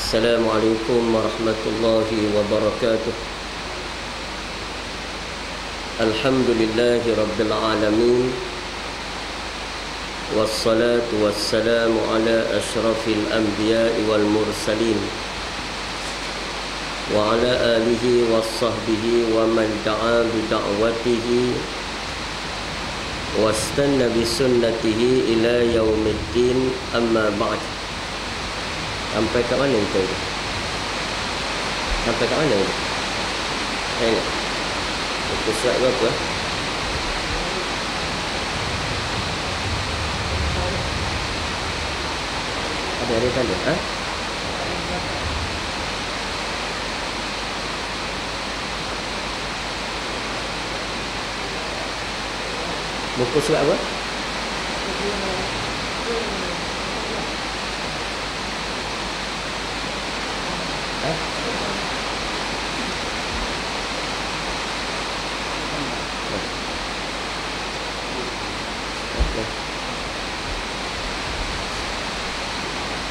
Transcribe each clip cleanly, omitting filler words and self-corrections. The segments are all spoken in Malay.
Assalamualaikum warahmatullahi wabarakatuh. Alhamdulillahi rabbil alamin. Wassalatu wassalamu ala ashrafil anbiya'i wal mursalin wa ala alihi wassahbihi wa man da'a bi da'watihi wastanna bi sunnatihi ila yaumiddin, amma ba'd. Sampai kat mana kita? Sampai kat mana kita? Tengok. Itu surat berapa? Ada tanda? Ha? Buku surat apa?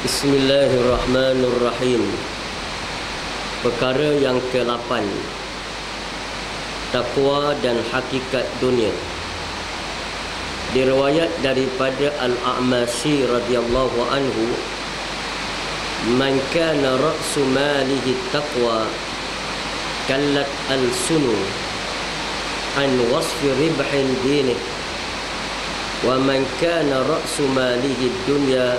Bismillahirrahmanirrahim. Perkara yang ke-8, takwa dan hakikat dunia. Diriwayat daripada Al-A'mashi radhiyallahu anhu, man kana ra'su malihi taqwa kallat al-sunu an wasfi ribhin dinih, wa man kana ra'su malihi dunya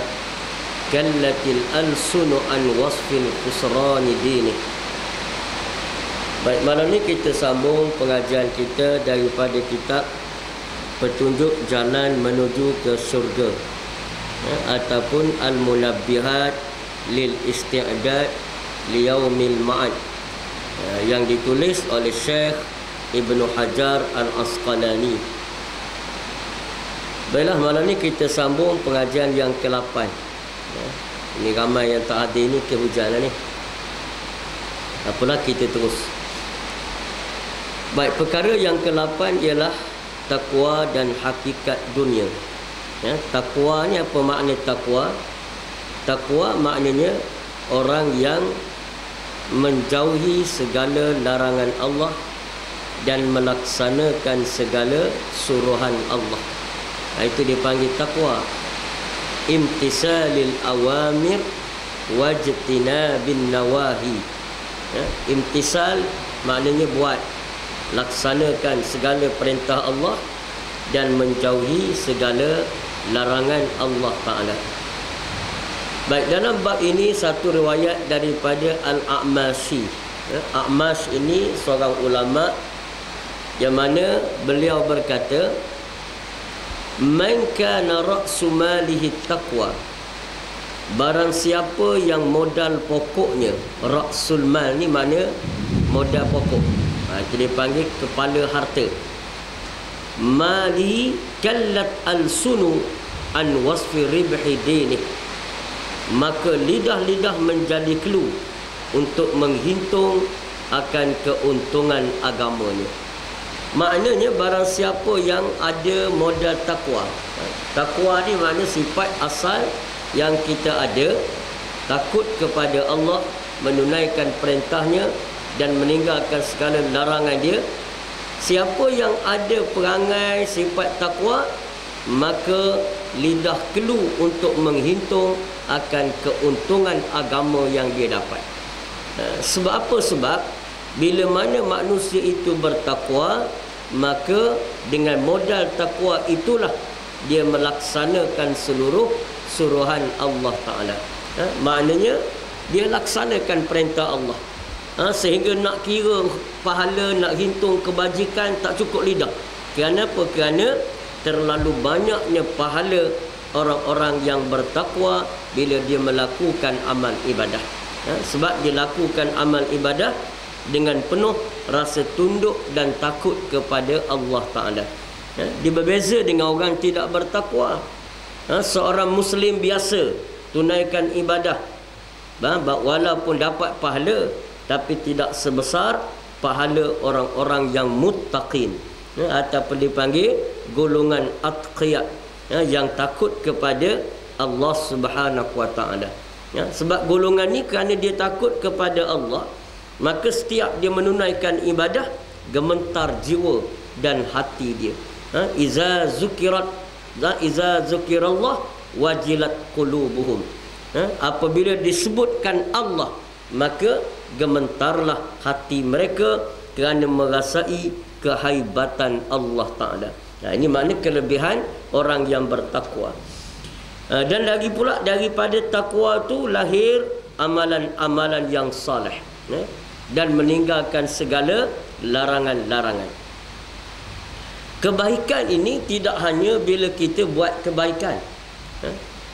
kallatil al-sunu an wasfil khusrani dinih. Baik, malam ni kita sambung pengajian kita daripada kitab Petunjuk Jalan Menuju ke Syurga, ataupun Al-Munabbihat lil Isti'dad Liyaumil Ma'ad, yang ditulis oleh Syekh Ibnu Hajar Al-Asqalani. Baiklah, malam ni kita sambung pengajian yang ke-8. Ini ramai yang tak ada ni kehujanan ni. Apalah, kita terus. Baik, perkara yang ke-8 ialah takwa dan hakikat dunia. Takwa ni apa makna takwa? Takwa maknanya orang yang menjauhi segala larangan Allah dan melaksanakan segala suruhan Allah. Itu dipanggil takwa. Imtisalil awamir wajtinabin nawahi. Imtisal maknanya buat, laksanakan segala perintah Allah dan menjauhi segala larangan Allah Ta'ala. Baik, dalam bab ini satu riwayat daripada Al-A'mashi. A'mash ini seorang ulama yang mana beliau berkata, man kana ra'su malihi taqwa, barang siapa yang modal pokoknya, ra'sul mal ni makna modal pokok, itu dipanggil kepala harta. Mali kallat al-sunu an wasfi ribhi dinih, maka lidah-lidah menjadi kelu untuk menghitung akan keuntungan agamanya. Maknanya barang siapa yang ada modal takwa. Takwa ni makna sifat asal yang kita ada, takut kepada Allah, menunaikan perintahnya dan meninggalkan segala larangan dia. Siapa yang ada perangai sifat takwa, maka lidah kelu untuk menghitung akan keuntungan agama yang dia dapat. Sebab apa? Sebab bila mana manusia itu bertakwa, maka dengan modal takwa itulah dia melaksanakan seluruh suruhan Allah Ta'ala. Maknanya dia laksanakan perintah Allah. Sehingga nak kira pahala, nak hitung kebajikan tak cukup lidah. Kerana apa? Kerana terlalu banyaknya pahala orang-orang yang bertakwa bila dia melakukan amal ibadah. Sebab dia lakukan amal ibadah dengan penuh rasa tunduk dan takut kepada Allah Ta'ala. Dia berbeza dengan orang tidak bertakwa. Seorang Muslim biasa tunaikan ibadah, walaupun dapat pahala, tapi tidak sebesar pahala orang-orang yang muttaqin, ataupun dipanggil golongan atqiyah, yang takut kepada Allah Subhanahu wa taala. Ya, sebab golongan ni kerana dia takut kepada Allah, maka setiap dia menunaikan ibadah, gemetar jiwa dan hati dia. Iza zukirallah wajilat qulubuhum. Apabila disebutkan Allah, maka gementarlah hati mereka kerana merasai kehaibatan Allah Ta'ala. Ini makna kelebihan orang yang bertakwa. Dan lagi pula daripada takwa tu lahir amalan-amalan yang saleh, dan meninggalkan segala larangan-larangan. Kebaikan ini tidak hanya bila kita buat kebaikan.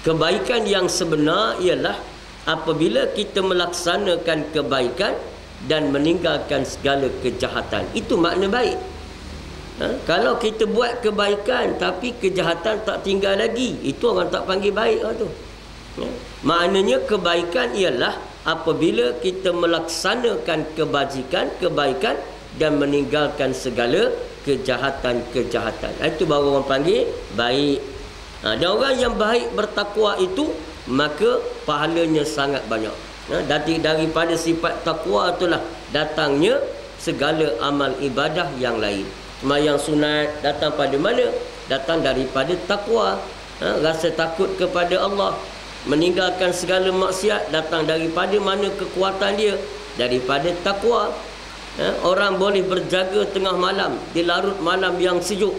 Kebaikan yang sebenar ialah apabila kita melaksanakan kebaikan dan meninggalkan segala kejahatan. Itu makna baik. Kalau kita buat kebaikan tapi kejahatan tak tinggal lagi, itu orang tak panggil baik tu. Maknanya kebaikan ialah apabila kita melaksanakan kebaikan dan meninggalkan segala kejahatan-kejahatan. Itu baru orang panggil baik. Dan orang yang baik bertakwa itu, maka pahalanya sangat banyak. Daripada sifat takwa itulah datangnya segala amal ibadah yang lain. Sembahyang sunat datang pada mana? Datang daripada takwa. Rasa takut kepada Allah. Meninggalkan segala maksiat datang daripada mana kekuatan dia? Daripada takwa. Orang boleh berjaga tengah malam, di larut malam yang sejuk.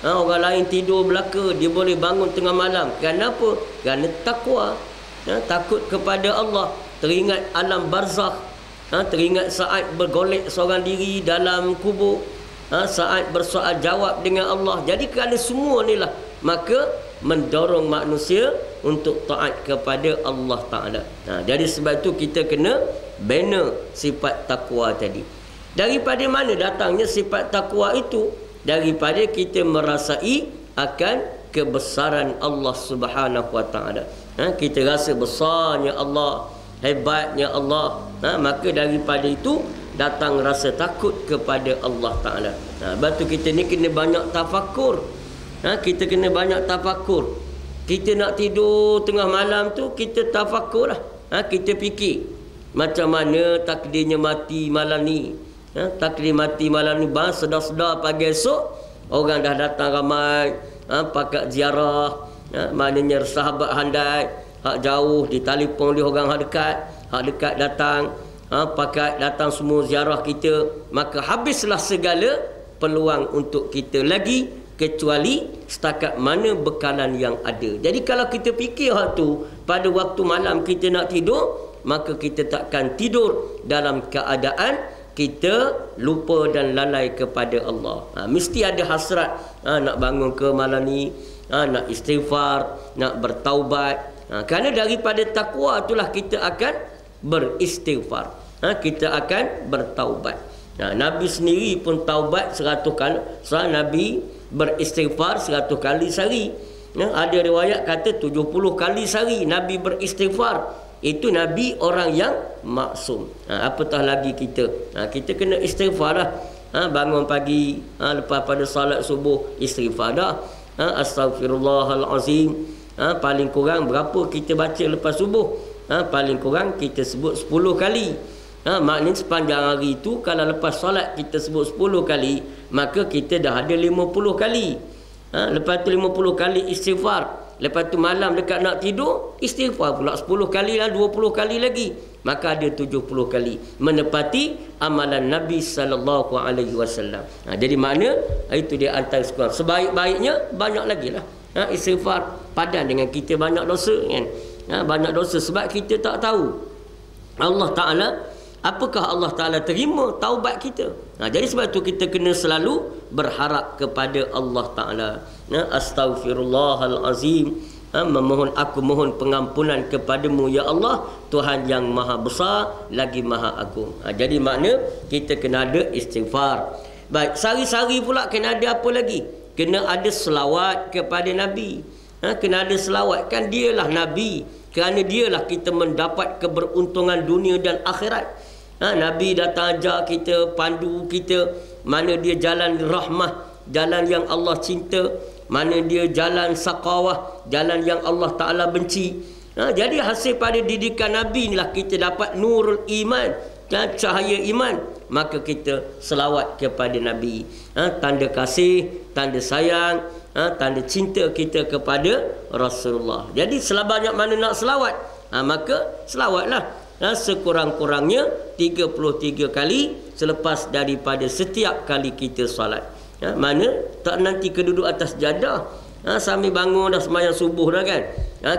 Orang lain tidur belaka, dia boleh bangun tengah malam. Kenapa? Kerana takwa. Takut kepada Allah. Teringat alam barzakh. Teringat saat bergolek seorang diri dalam kubur. Saat bersoal jawab dengan Allah. Jadi kerana semua ni lah, maka mendorong manusia untuk taat kepada Allah Ta'ala. Jadi sebab itu kita kena bina sifat takwa tadi. Daripada mana datangnya sifat takwa itu? Daripada kita merasai akan kebesaran Allah Subhanahu Wa Ta'ala. Kita rasa besarnya Allah, hebatnya Allah. Maka daripada itu datang rasa takut kepada Allah Ta'ala. Sebab tu kita ni kena banyak tafakur. Kita kena banyak tafakur. Kita nak tidur tengah malam tu, kita tafakur lah. Kita fikir macam mana takdirnya mati malam ni. Takdir mati malam ni, sedar-sedar pagi esok orang dah datang ramai, pakat ziarah. Maknanya sahabat handai, hak jauh ditelefon oleh orang hak dekat datang. Pakat datang semua ziarah kita, maka habislah segala peluang untuk kita lagi, kecuali setakat mana bekalan yang ada. Jadi kalau kita fikir hal tu pada waktu malam kita nak tidur, maka kita takkan tidur dalam keadaan kita lupa dan lalai kepada Allah. Mesti ada hasrat nak bangun ke malam ni, nak istighfar, nak bertaubat. Kerana daripada takwa itulah kita akan beristighfar. Kita akan bertaubat. Nabi sendiri pun taubat 100 kali. Nabi beristighfar 100 kali sehari. Ada riwayat kata 70 kali sehari Nabi beristighfar. Itu Nabi orang yang maksum. Apatah lagi kita. Kita kena istighfar lah. Bangun pagi, lepas pada salat subuh, istighfar dah. Astaghfirullahalazim. Paling kurang berapa kita baca lepas subuh? Paling kurang kita sebut 10 kali. Maknanya sepanjang hari itu, kalau lepas solat kita sebut 10 kali, maka kita dah ada 50 kali. Lepas tu 50 kali istighfar. Lepas tu malam dekat nak tidur, istighfar pula 10 kali lah, 20 kali lagi. Maka ada 70 kali. Menepati amalan Nabi SAW. Jadi mana? Itu dia antara sekurang. Sebaik-baiknya, banyak lagi lah. Istighfar. Padan dengan kita banyak dosa kan. Banyak dosa sebab kita tak tahu Allah Ta'ala, apakah Allah Ta'ala terima taubat kita. Jadi sebab tu kita kena selalu berharap kepada Allah Ta'ala. Astaghfirullahalazim. Aku mohon pengampunan kepadamu ya Allah, Tuhan yang maha besar lagi maha agung. Jadi makna kita kena ada istighfar. Baik, sehari-hari pula kena ada apa lagi? Kena ada selawat kepada Nabi. Kena ada selawat. Kan dialah Nabi. Kerana dialah kita mendapat keberuntungan dunia dan akhirat. Nabi datang ajak kita, pandu kita mana dia jalan rahmah, jalan yang Allah cinta, mana dia jalan saqawah, jalan yang Allah Ta'ala benci. Jadi hasil pada didikan Nabi inilah kita dapat nurul iman, cahaya iman. Maka kita selawat kepada Nabi. Tanda kasih, tanda sayang, tanda cinta kita kepada Rasulullah. Jadi selama banyak mana nak selawat, maka selawatlah. Sekurang-kurangnya 33 kali selepas daripada setiap kali kita solat. Mana tak nanti keduduk atas jadah, sambil bangun dah sembahyang subuh dah kan,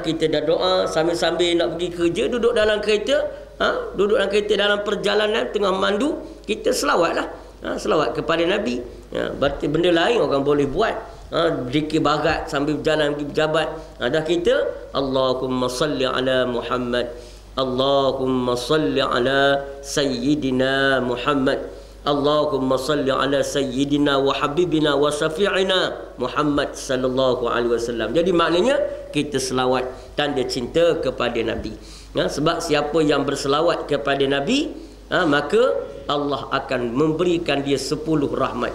kita dah doa sambil-sambil nak pergi kerja, duduk dalam kereta, duduk dalam kereta dalam perjalanan tengah mandu, kita selawatlah, selawat kepada Nabi. Berarti benda lain orang boleh buat, zikir barat sambil berjalan pergi pejabat. Dah kita Allahumma salli ala Muhammad, Allahumma salli ala Sayyidina Muhammad, Allahumma salli ala Sayyidina wa Habibina wa Syafi'ina Muhammad sallallahu alaihi wasallam. Jadi maknanya kita selawat tanda cinta kepada Nabi. Sebab siapa yang berselawat kepada Nabi, maka Allah akan memberikan dia 10 rahmat.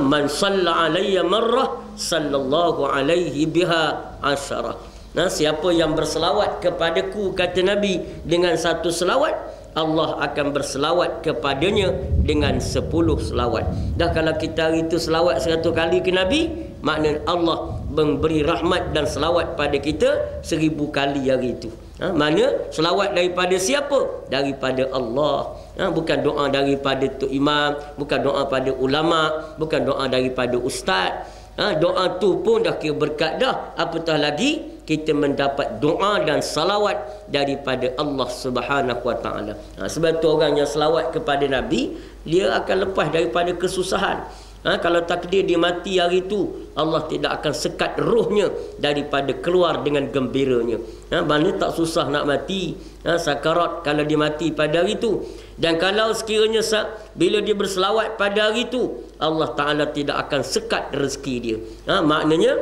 Man salla alayya marrah sallallahu alaihi biha asyarah. Siapa yang berselawat kepadaku, kata Nabi, dengan 1 selawat, Allah akan berselawat kepadanya dengan 10 selawat. Dah kalau kita hari itu selawat 100 kali ke Nabi, maknanya Allah memberi rahmat dan selawat pada kita 1000 kali hari itu. Mana selawat daripada siapa? Daripada Allah. Bukan doa daripada Tok Imam, bukan doa pada ulama, bukan doa daripada ustaz. Doa tu pun dah kira berkat dah. Apatah lagi kita mendapat doa dan salawat daripada Allah Subhanahu Wa Taala. Sebab tu orang yang selawat kepada Nabi, dia akan lepas daripada kesusahan. Kalau takdir dia mati hari itu, Allah tidak akan sekat rohnya daripada keluar dengan gembiranya. Mana tak susah nak mati, sakarat kalau dia mati pada hari itu. Dan kalau sekiranya bila dia berselawat pada hari itu, Allah Ta'ala tidak akan sekat rezeki dia. Maknanya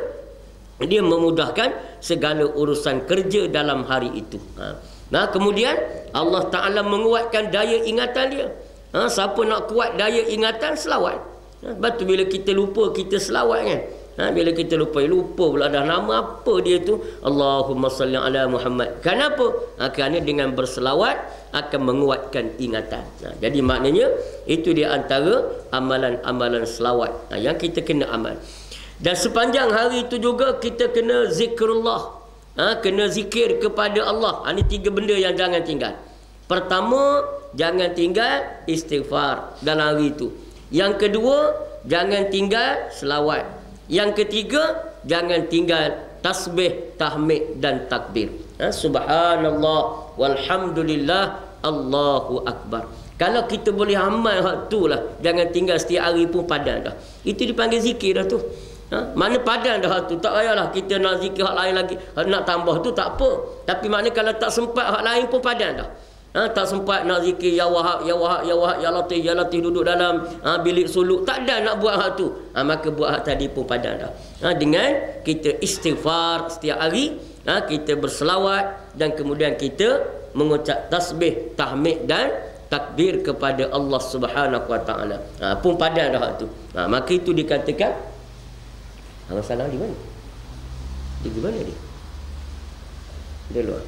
dia memudahkan segala urusan kerja dalam hari itu. Kemudian Allah Ta'ala menguatkan daya ingatan dia. Siapa nak kuat daya ingatan, selawat. Sebab tu bila kita lupa, kita selawat kan. Bila kita lupa pula dah nama apa dia tu, Allahumma salli ala Muhammad. Kenapa? Kerana dengan berselawat akan menguatkan ingatan. Jadi maknanya itu di antara amalan-amalan selawat yang kita kena amal. Dan sepanjang hari itu juga kita kena zikrullah, kena zikir kepada Allah. Ini 3 benda yang jangan tinggal. Pertama, jangan tinggal istighfar dalam hari itu. Yang kedua, jangan tinggal selawat. Yang ketiga, jangan tinggal tasbih, tahmid dan takbir. Subhanallah walhamdulillah Allahu akbar. Kalau kita boleh amal hak tu lah, jangan tinggal setiap hari pun padan dah. Itu dipanggil zikir dah tu. Mana padan dah hak tu. Tak payahlah kita nak zikir hak lain lagi, nak tambah tu tak apa. Tapi makna kalau tak sempat hak lain pun padan dah. Tak sempat nak zikir ya Wahab, ya Wahab, ya Wahab, ya Latif, ya Latif, duduk dalam bilik suluk, tak ada nak buat hak tu. Maka buat hak tadi pun padan dah. Dengan kita istighfar setiap hari, kita berselawat dan kemudian kita mengucap tasbih, tahmid dan takbir kepada Allah Subhanahu Wa Taala. Pun padan dah hak tu. Maka itu dikatakan masalah di mana? Di mana dia? Dia luar.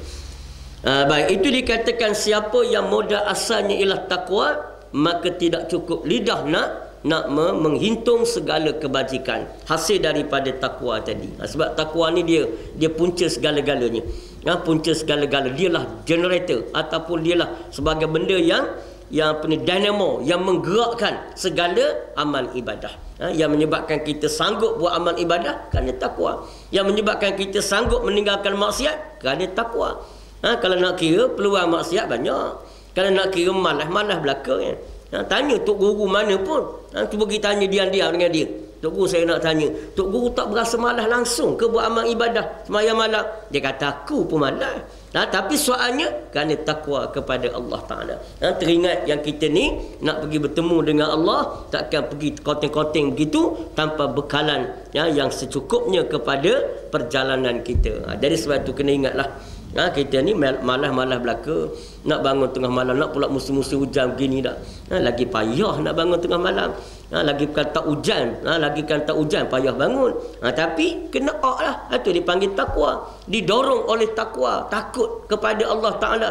Baik, itu dikatakan siapa yang modal asalnya ialah takwa, maka tidak cukup lidah nak menghitung segala kebajikan hasil daripada takwa tadi. Sebab takwa ni dia punca segala-galanya. Punca segala-gala, dialah generator ataupun dialah sebagai benda yang dynamo yang menggerakkan segala amal ibadah. Yang menyebabkan kita sanggup buat amal ibadah kerana takwa. Yang menyebabkan kita sanggup meninggalkan maksiat kerana takwa. Kalau nak kira peluang maksiat banyak. Kalau nak kira malas belaka kan. Tanya Tok Guru mana pun, cuba kita tanya diam-diam dengan dia. Tok Guru, saya nak tanya, Tok Guru tak berasa malas langsung ke buat amal ibadah sembahyang malam? Dia kata aku pun malas. Tapi soalnya kerana takwa kepada Allah Ta'ala. Teringat yang kita ni nak pergi bertemu dengan Allah, takkan pergi koteng-koteng begitu tanpa bekalan yang secukupnya kepada perjalanan kita. Jadi sebab tu kena ingatlah, kita ni malas belaka. Nak bangun tengah malam, nak pula musim-musim hujan begini dah. Lagi payah nak bangun tengah malam. Lagi bukan tak hujan, lagi kan tak hujan payah bangun. Tapi kena lah. Itu dipanggil takwa. Didorong oleh takwa, takut kepada Allah Taala.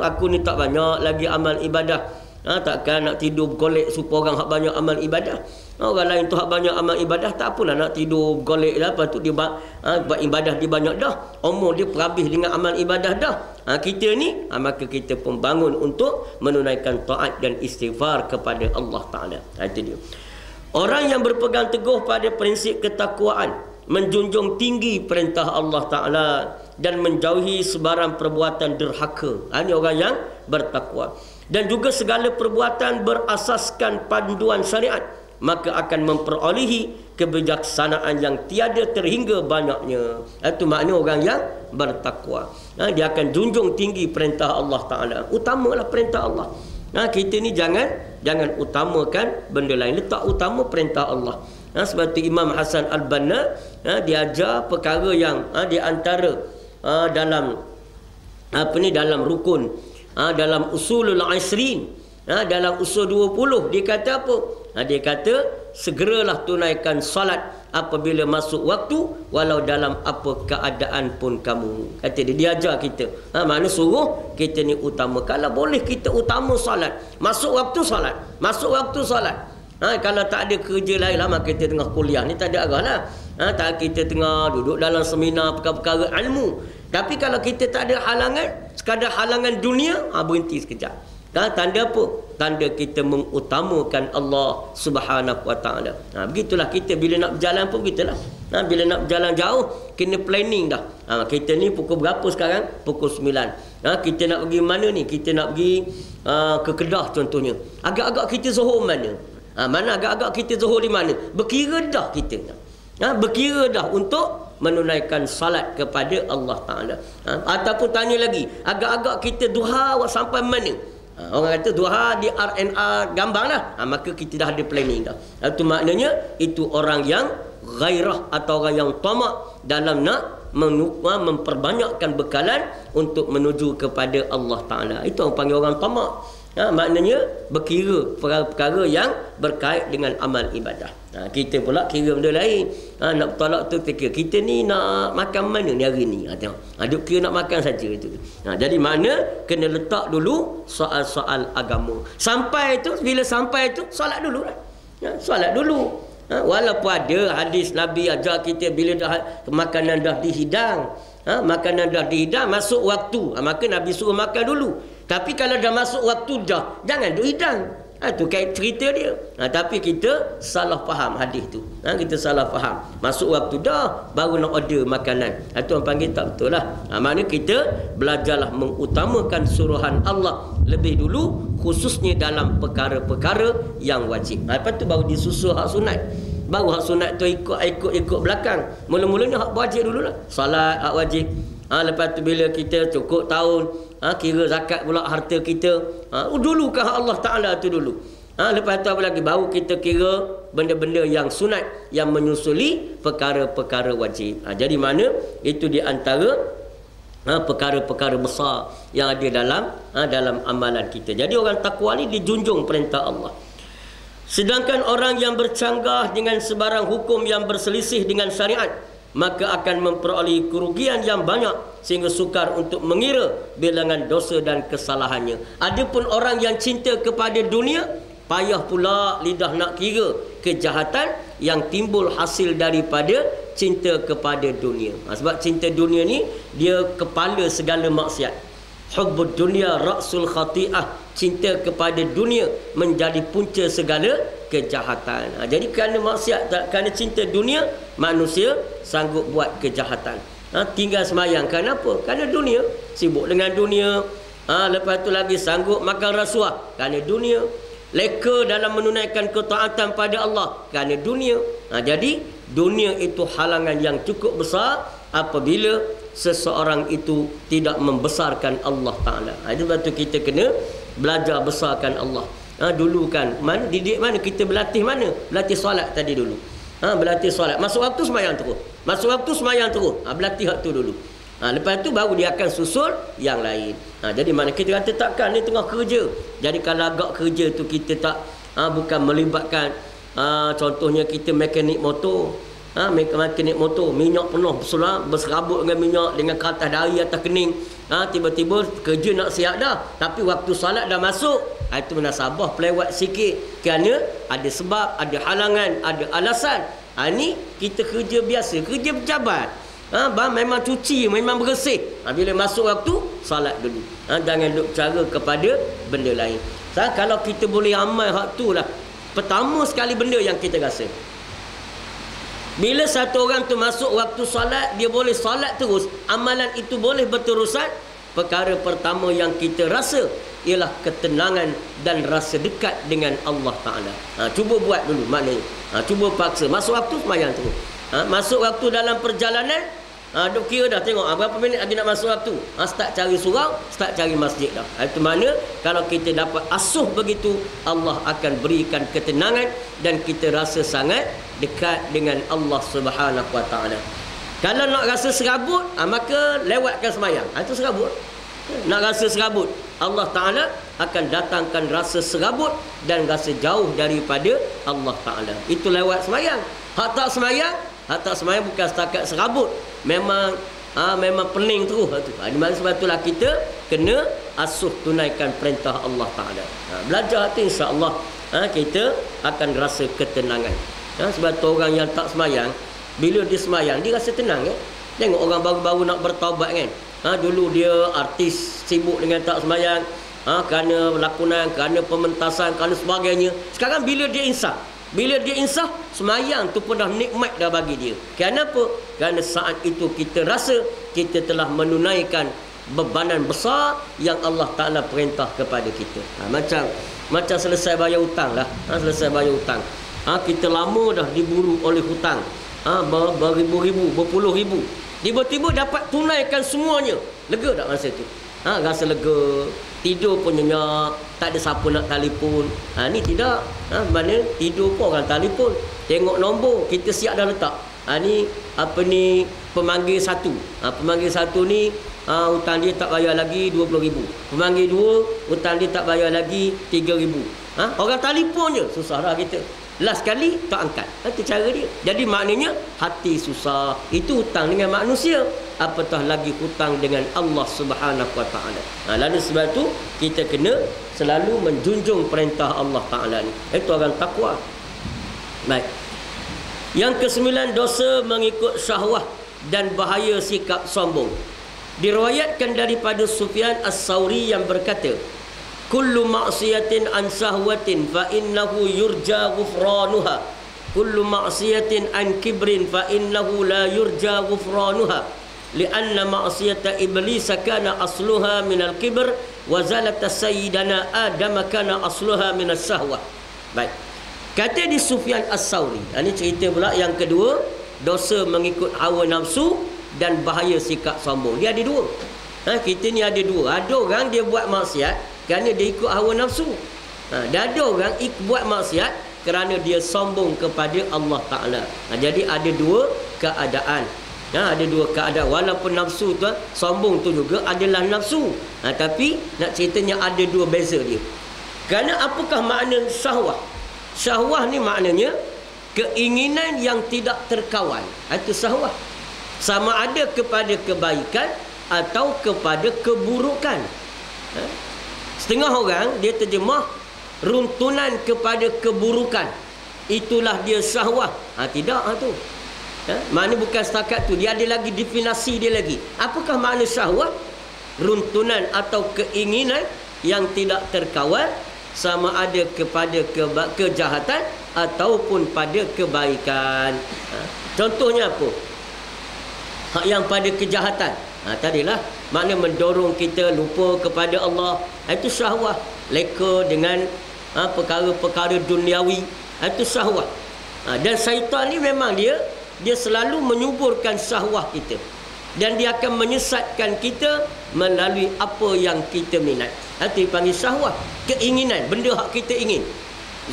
Aku ni tak banyak lagi amal ibadah. Takkan nak tidur golek supaya orang hak banyak amal ibadah. Orang lain tu hak banyak amal ibadah, tak apalah nak tidur golek lah. Lepas tu dia buat ibadah dia banyak dah. Umur dia perhabis dengan amal ibadah dah. Kita ni maka kita pun bangun untuk menunaikan taat dan istighfar kepada Allah Ta'ala. Itu dia. Orang yang berpegang teguh pada prinsip ketakwaan, menjunjung tinggi perintah Allah Ta'ala dan menjauhi sebarang perbuatan derhaka. Ini orang yang bertakwa. Dan juga segala perbuatan berasaskan panduan syariat, maka akan memperolehi kebijaksanaan yang tiada terhingga banyaknya. Itu makna orang yang bertakwa. Dia akan junjung tinggi perintah Allah Ta'ala. Utamalah perintah Allah. Kita ni jangan utamakan benda lain. Letak utama perintah Allah. Seperti Imam Hasan Al-Banna, dia ajar perkara yang di antara dalam dalam rukun, dalam usulul isrin, dalam usul 20, dia kata apa? Dia kata segeralah tunaikan solat apabila masuk waktu, walau dalam apa keadaan pun kamu. Kata dia ajar kita. Mana suruh kita ni utama. Kalau boleh kita utama solat, masuk waktu solat, masuk waktu solat. Kalau tak ada kerja lain lah, maka kita tengah kuliah ni tak ada arah lah. Tak, kita tengah duduk dalam seminar perkara-perkara ilmu. Tapi kalau kita tak ada halangan, sekadar halangan dunia, berhenti sekejap. Tanda apa? Tanda kita mengutamakan Allah Subhanahu Wa Taala. Begitulah kita bila nak berjalan pun begitulah. Bila nak berjalan jauh, kena planning dah. Kita ni pukul berapa sekarang? Pukul 9. Kita nak pergi mana ni? Kita nak pergi ke Kedah contohnya. Agak-agak kita Zohor mana? Mana agak-agak kita Zohor di mana? Berkira dah kita. Berkira dah untuk menunaikan salat kepada Allah Ta'ala. Ataupun tanya lagi, agak-agak kita duha sampai mana? Orang kata duha di RNA Gambang lah. Maka kita dah ada planning dah. Itu maknanya itu orang yang gairah atau orang yang tamak dalam nak memperbanyakkan bekalan untuk menuju kepada Allah Ta'ala. Itu orang panggil orang tamak. Maknanya berkira perkara-perkara yang berkait dengan amal ibadah. Kita pula kira benda lain. Nak tolak tu fikir kita ni nak makan mana ni hari ni. Tengok. Duk kira nak makan saja itu. Jadi mana kena letak dulu soal-soal agama. Sampai tu, bila sampai tu solat dulu lah. Solat dulu. Walaupun ada hadis Nabi ajar kita bila dah makanan dah dihidang, makanan dah dihidang masuk waktu, maka Nabi suruh makan dulu. Tapi kalau dah masuk waktu dah, jangan duk hidang. Itu kayak cerita dia. Tapi kita salah faham hadis tu. Kita salah faham. Masuk waktu dah, baru nak order makanan. Itu orang panggil tak betul lah. Maknanya kita belajarlah mengutamakan suruhan Allah lebih dulu, khususnya dalam perkara-perkara yang wajib. Lepas tu baru disusul hak sunat. Baru hak sunat tu ikut belakang. Mula-mulanya hak wajib dululah. Salat hak wajib. Lepas tu bila kita cukup tahun, kira zakat pula harta kita, dulu kan Allah Ta'ala tu dulu. Lepas tu apa lagi? Baru kita kira benda-benda yang sunat, yang menyusuli perkara-perkara wajib. Jadi mana itu di antara perkara-perkara besar yang ada dalam amalan kita. Jadi orang takwa ni dijunjung perintah Allah. Sedangkan orang yang bercanggah dengan sebarang hukum yang berselisih dengan syariat, maka akan memperoleh kerugian yang banyak sehingga sukar untuk mengira bilangan dosa dan kesalahannya. Adapun orang yang cinta kepada dunia, payah pula lidah nak kira kejahatan yang timbul hasil daripada cinta kepada dunia. Sebab cinta dunia ni dia kepala segala maksiat. Hubbud dunya ra'sul khati'ah. Cinta kepada dunia menjadi punca segala kejahatan. Jadi kerana maksiat, kerana cinta dunia, manusia sanggup buat kejahatan. Tinggal semayang. Kenapa? Kerana dunia. Sibuk dengan dunia. Lepas tu lagi sanggup makan rasuah. Kerana dunia. Leka dalam menunaikan ketaatan pada Allah. Kerana dunia. Jadi dunia itu halangan yang cukup besar apabila seseorang itu tidak membesarkan Allah Ta'ala. Sebab tu kita kena belajar besarkan Allah. Dulu kan didik mana kita berlatih mana? Berlatih solat tadi dulu. Berlatih solat. Masuk waktu sembahyang terus. Masuk waktu sembahyang terus. Berlatih waktu dulu. Lepas tu baru dia akan susul yang lain. Jadi mana kita kata takkan ni tengah kerja. Jadi kalau agak kerja tu kita tak bukan melibatkan Contohnya kita mekanik motor. Mekanik motor, minyak penuh berserabut dengan minyak, dengan kertas dari atas kening. Tiba-tiba kerja nak siap dah, tapi waktu solat dah masuk. Itu munasabah pelewat sikit, kerana ada sebab, ada halangan, ada alasan. Ni kita kerja biasa, kerja pejabat. Memang cuci, memang bersih. Bila masuk waktu, solat dulu. Jangan duk cara kepada benda lain. Kalau kita boleh amal hak tu lah, pertama sekali benda yang kita rasa, bila satu orang tu masuk waktu solat, dia boleh solat terus, amalan itu boleh berterusan. Perkara pertama yang kita rasa ialah ketenangan dan rasa dekat dengan Allah Ta'ala. Cuba buat dulu maknanya. Cuba paksa masuk waktu sembahyang terus. Masuk waktu dalam perjalanan, duk kira dah tengok berapa minit lagi nak masuk waktu. Start cari surau, start cari masjid dah. Itu mana kalau kita dapat asuh begitu, Allah akan berikan ketenangan dan kita rasa sangat dekat dengan Allah Subhanahu Wa Taala. Kalau nak rasa serabut, maka lewatkan sembahyang. Itu serabut. Nak rasa serabut, Allah Ta'ala akan datangkan rasa serabut dan rasa jauh daripada Allah Ta'ala. Itu lewat sembahyang. Hak tak sembahyang bukan setakat serabut. Memang pening terus tu. Sebab itulah kita kena asuh tunaikan perintah Allah Ta'ala. Belajar tu, insya-Allah kita akan rasa ketenangan. Sebab tu orang yang tak sembahyang, bila dia sembahyang, dia rasa tenang. Tengok orang baru-baru nak bertaubat kan. Dulu dia artis, sibuk dengan tak sembahyang, kerana lakonan, kerana pementasan, kerana sebagainya. Sekarang bila dia insaf, sembahyang tu pun dah nikmat dah bagi dia. Kenapa? Kerana saat itu kita rasa kita telah menunaikan bebanan besar yang Allah Ta'ala perintah kepada kita. Macam selesai bayar hutang lah. Selesai bayar hutang, kita lama dah diburu oleh hutang, beribu-ribu, berpuluh ribu. Tiba-tiba dapat tunaikan semuanya. Lega tak masa tu? Rasa lega. Tidur pun nyenyak. Tak ada siapa nak telefon. Ni tidak. Mana tidur pun orang telefon. Tengok nombor, kita siap dah letak. Ni pemanggil satu. Pemanggil satu ni hutang dia tak bayar lagi 20,000. Pemanggil dua, hutang dia tak bayar lagi 3,000. Orang telefon je, susah dah kita. Last kali tak angkat. Itu cara dia. Jadi maknanya hati susah. Itu hutang dengan manusia, apatah lagi hutang dengan Allah Subhanahu Wa Taala. Lalu sebab tu kita kena selalu menjunjung perintah Allah Taala ni. Itu orang takwa. Baik. Yang ke-9, dosa mengikut syahwah dan bahaya sikap sombong. Diriwayatkan daripada Sufyan As-Sauri yang berkata, kullu ma'siyatin an sahwatin fa innahu yurja ghufranuha. Kullu ma'siyatin an kibrin fa innahu la yurja ghufranuha. Lianna ma'siyata iblis kana asluha min al-kibr wa zalata sayyidana Adam kana asluha min as-sahwah. Baik. Kata di Sufyan As-Sauri, ini cerita pula yang kedua, dosa mengikut hawa nafsu dan bahaya sikap sombong. Dia ada dua. Kita ni ada dua. Ada orang dia buat maksiat kerana dia ikut hawa nafsu. Dan ada orang buat maksiat kerana dia sombong kepada Allah Ta'ala. Jadi ada dua keadaan. Ada dua keadaan. Walaupun nafsu tu, sombong tu juga adalah nafsu. Tapi nak ceritanya ada dua beza dia. Kerana apakah makna syahwah? Syahwah ni maknanya keinginan yang tidak terkawal. Itu syahwah. Sama ada kepada kebaikan atau kepada keburukan. Setengah orang dia terjemah runtunan kepada keburukan. Itulah dia syahwah. Tidak tu. Makna bukan setakat tu. Dia ada lagi definisi dia lagi. Apakah makna syahwah? Runtunan atau keinginan yang tidak terkawal, sama ada kepada kejahatan ataupun pada kebaikan. Contohnya apa? Hak yang pada kejahatan. Tadilah makna mendorong kita lupa kepada Allah. Itu syahwah. Leka dengan perkara-perkara duniawi. Itu syahwah. Dan syaitan ni memang dia selalu menyuburkan syahwah kita. Dan dia akan menyesatkan kita melalui apa yang kita minat. Itu dipanggil syahwah. Keinginan, benda hak kita ingin.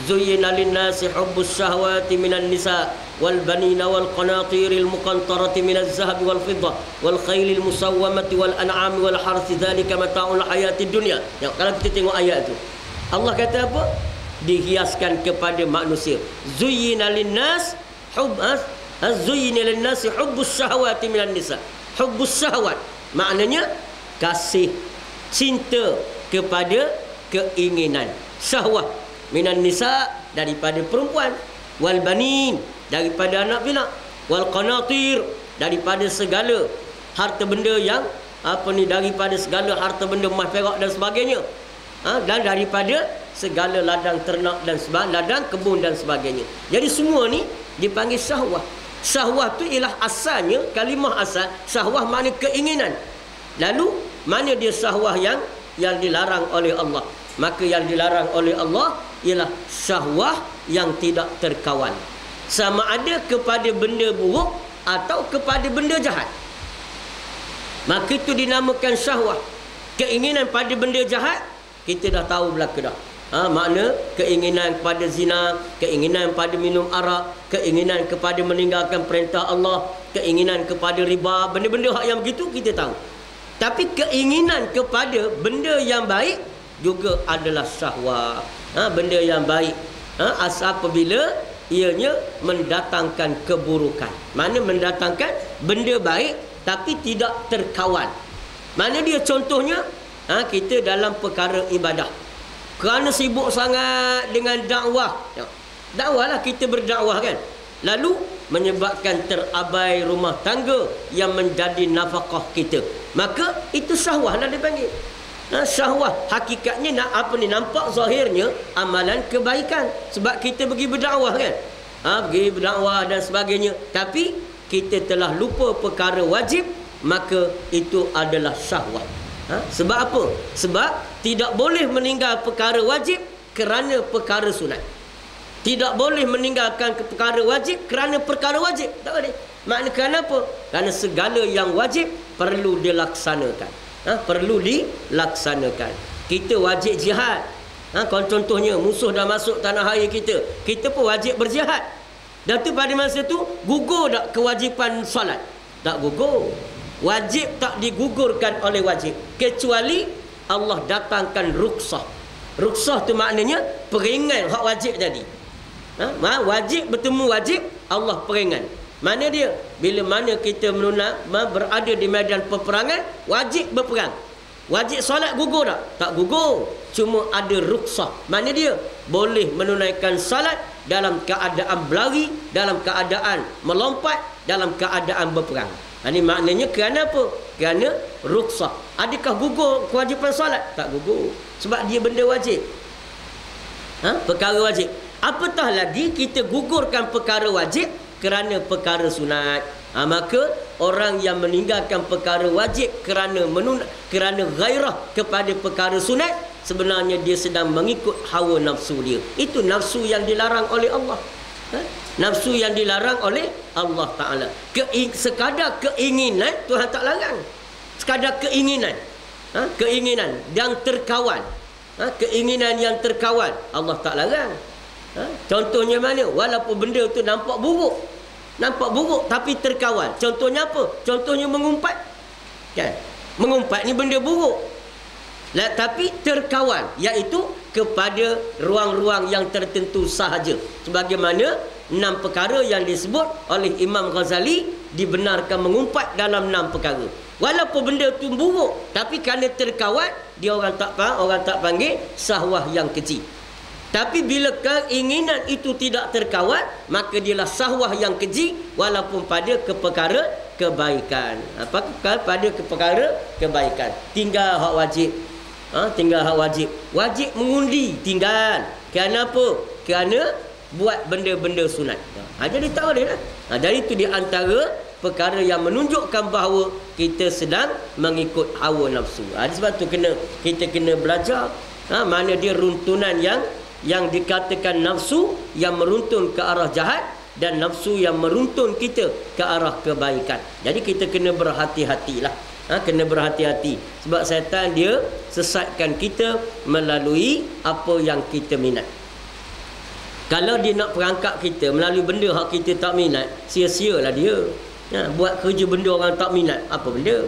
Zuyyina lin-nasi hubbus syahwati minan nisa wal banina wal qanatiril muqantarati minaz zahabi wal fiddah wal khailil musawwamati wal an'ami wal harthi dzalika mata'ul hayatid dunya. Kalau kita tengok ayat tu, Allah kata apa? dihiaskan kepada manusia. Zuyyina linnas zuyyina linnas hubbus syahawati minan nisa. Hubbus syahawat maknanya kasih, cinta kepada keinginan, syahwat minan nisa daripada perempuan, wal banin daripada anak pinak, wal qanatir daripada segala harta benda yang daripada segala harta benda emas perak dan sebagainya, dan daripada segala ladang ternak dan ladang kebun dan sebagainya. Jadi semua ni dipanggil syahwah. Syahwah tu ialah asalnya, kalimah asal syahwah makna keinginan. Lalu mana dia syahwah yang dilarang oleh Allah? Maka yang dilarang oleh Allah ialah syahwah yang tidak terkawal, sama ada kepada benda buruk atau kepada benda jahat. Maka itu dinamakan syahwah. Keinginan pada benda jahat kita dah tahu belaka dah. Makna keinginan kepada zina, keinginan pada minum arak, keinginan kepada meninggalkan perintah Allah, keinginan kepada riba, benda-benda hak yang begitu kita tahu. Tapi keinginan kepada benda yang baik juga adalah syahwah. Benda yang baik apabila ianya mendatangkan keburukan. Mana mendatangkan benda baik tapi tidak terkawal. Mana dia contohnya? Kita dalam perkara ibadah, kerana sibuk sangat dengan dakwah. Dakwahlah, kita berdakwah kan. Lalu menyebabkan terabai rumah tangga yang menjadi nafkah kita. Maka itu syahwah lah dipanggil. Syahwah hakikatnya nampak zahirnya amalan kebaikan. Sebab kita pergi berdakwah kan. Pergi berdakwah dan sebagainya. Tapi kita telah lupa perkara wajib. Maka itu adalah syahwah. Sebab apa? Sebab tidak boleh meninggal perkara wajib kerana perkara sunat. Tidak boleh meninggalkan perkara wajib kerana perkara wajib. Tak boleh. Makna kerana apa? Kerana segala yang wajib perlu dilaksanakan. Perlu dilaksanakan. Kita wajib jihad. Contohnya musuh dah masuk tanah air kita, kita pun wajib berjihad. Dan tu pada masa tu gugur tak kewajipan solat? Tak gugur. Wajib tak digugurkan oleh wajib, kecuali Allah datangkan ruksah. Ruksah tu maknanya peringan hak wajib tadi. Wajib bertemu wajib, Allah peringan. Mana dia? Bila mana kita berada di medan peperangan, wajib berperang. Wajib solat gugur tak? Tak gugur. Cuma ada ruksah. Mana dia? Boleh menunaikan solat dalam keadaan berlari, dalam keadaan melompat, dalam keadaan berperang. Ini maknanya kerana apa? Kerana ruksah. Adakah gugur kewajipan solat? Tak gugur. Sebab dia benda wajib. Perkara wajib. Apatah lagi kita gugurkan perkara wajib kerana perkara sunat. Maka orang yang meninggalkan perkara wajib kerana gairah kepada perkara sunat, sebenarnya dia sedang mengikut hawa nafsu dia. Itu nafsu yang dilarang oleh Allah. Nafsu yang dilarang oleh Allah Ta'ala. Sekadar keinginan Tuhan tak larang. Sekadar keinginan, keinginan yang terkawal, keinginan yang terkawal, Allah tak larang. Contohnya mana? Walaupun benda tu nampak buruk, tapi terkawal. Contohnya apa? Contohnya mengumpat kan? Mengumpat ni benda buruk, tapi terkawal, iaitu kepada ruang-ruang yang tertentu sahaja. Sebagaimana 6 perkara yang disebut oleh Imam Ghazali dibenarkan mengumpat dalam 6 perkara. Walaupun benda tu buruk, tapi kerana terkawal, dia orang tak panggil syahwah yang kecil. Tapi bila keinginan itu tidak terkawal, maka dialah syahwah yang keji, walaupun pada perkara kebaikan. Pada perkara kebaikan. Tinggal hak wajib. Tinggal hak wajib. Wajib mengundi, tinggal. Kerana apa? Kerana buat benda-benda sunat. Jadi tak boleh lah. Jadi itu di antara perkara yang menunjukkan bahawa kita sedang mengikut hawa nafsu. Sebab tu kita kena belajar mana dia runtunan yang dikatakan nafsu yang meruntun ke arah jahat dan nafsu yang meruntun kita ke arah kebaikan. Jadi kita kena berhati-hatilah. Kena berhati-hati. Sebab syaitan dia sesatkan kita melalui apa yang kita minat. Kalau dia nak perangkap kita melalui benda yang kita tak minat, sia-sialah dia. Buat kerja benda orang tak minat. Apa benda?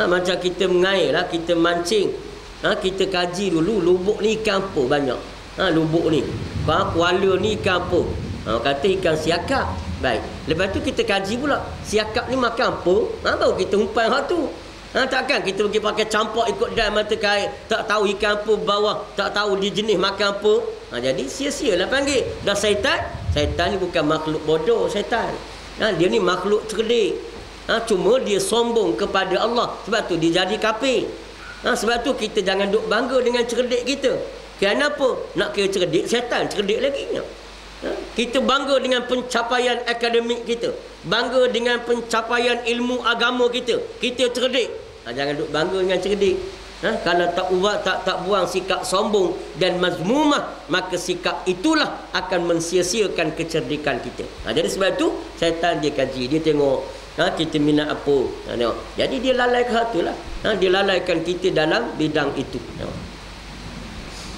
Macam kita mengair lah, kita mancing. Kita kaji dulu lubuk ni ikan apa banyak. lubuk ni. Kuala ni ikan apa? Kata ikan siakap. Baik. Lepas tu kita kaji pula. Siakap ni makan apa? Baru kita umpan hak tu. Takkan kita pergi pakai campak ikut dan mata kait, tak tahu ikan apa bawah, tak tahu dia jenis makan apa. Jadi sia-sia lah panggil. Dah syaitan ni bukan makhluk bodoh, syaitan. Dia ni makhluk cerdik. Cuma dia sombong kepada Allah. Sebab tu dia jadi kafir. Sebab tu kita jangan duk bangga dengan cerdik kita. Kenapa? Nak kira cerdik, syaitan cerdik lagi. Kita bangga dengan pencapaian akademik kita, bangga dengan pencapaian ilmu agama kita. Kita cerdik. Jangan duk bangga dengan cerdik. Kalau tak buang sikap sombong dan mazmumah, maka sikap itulah akan mensia-siakan kecerdikan kita. Jadi sebab tu syaitan dia kaji, dia tengok kita minat apa. Jadi dia lalaikan hal itulah. Dia lalaikan kita dalam bidang itu.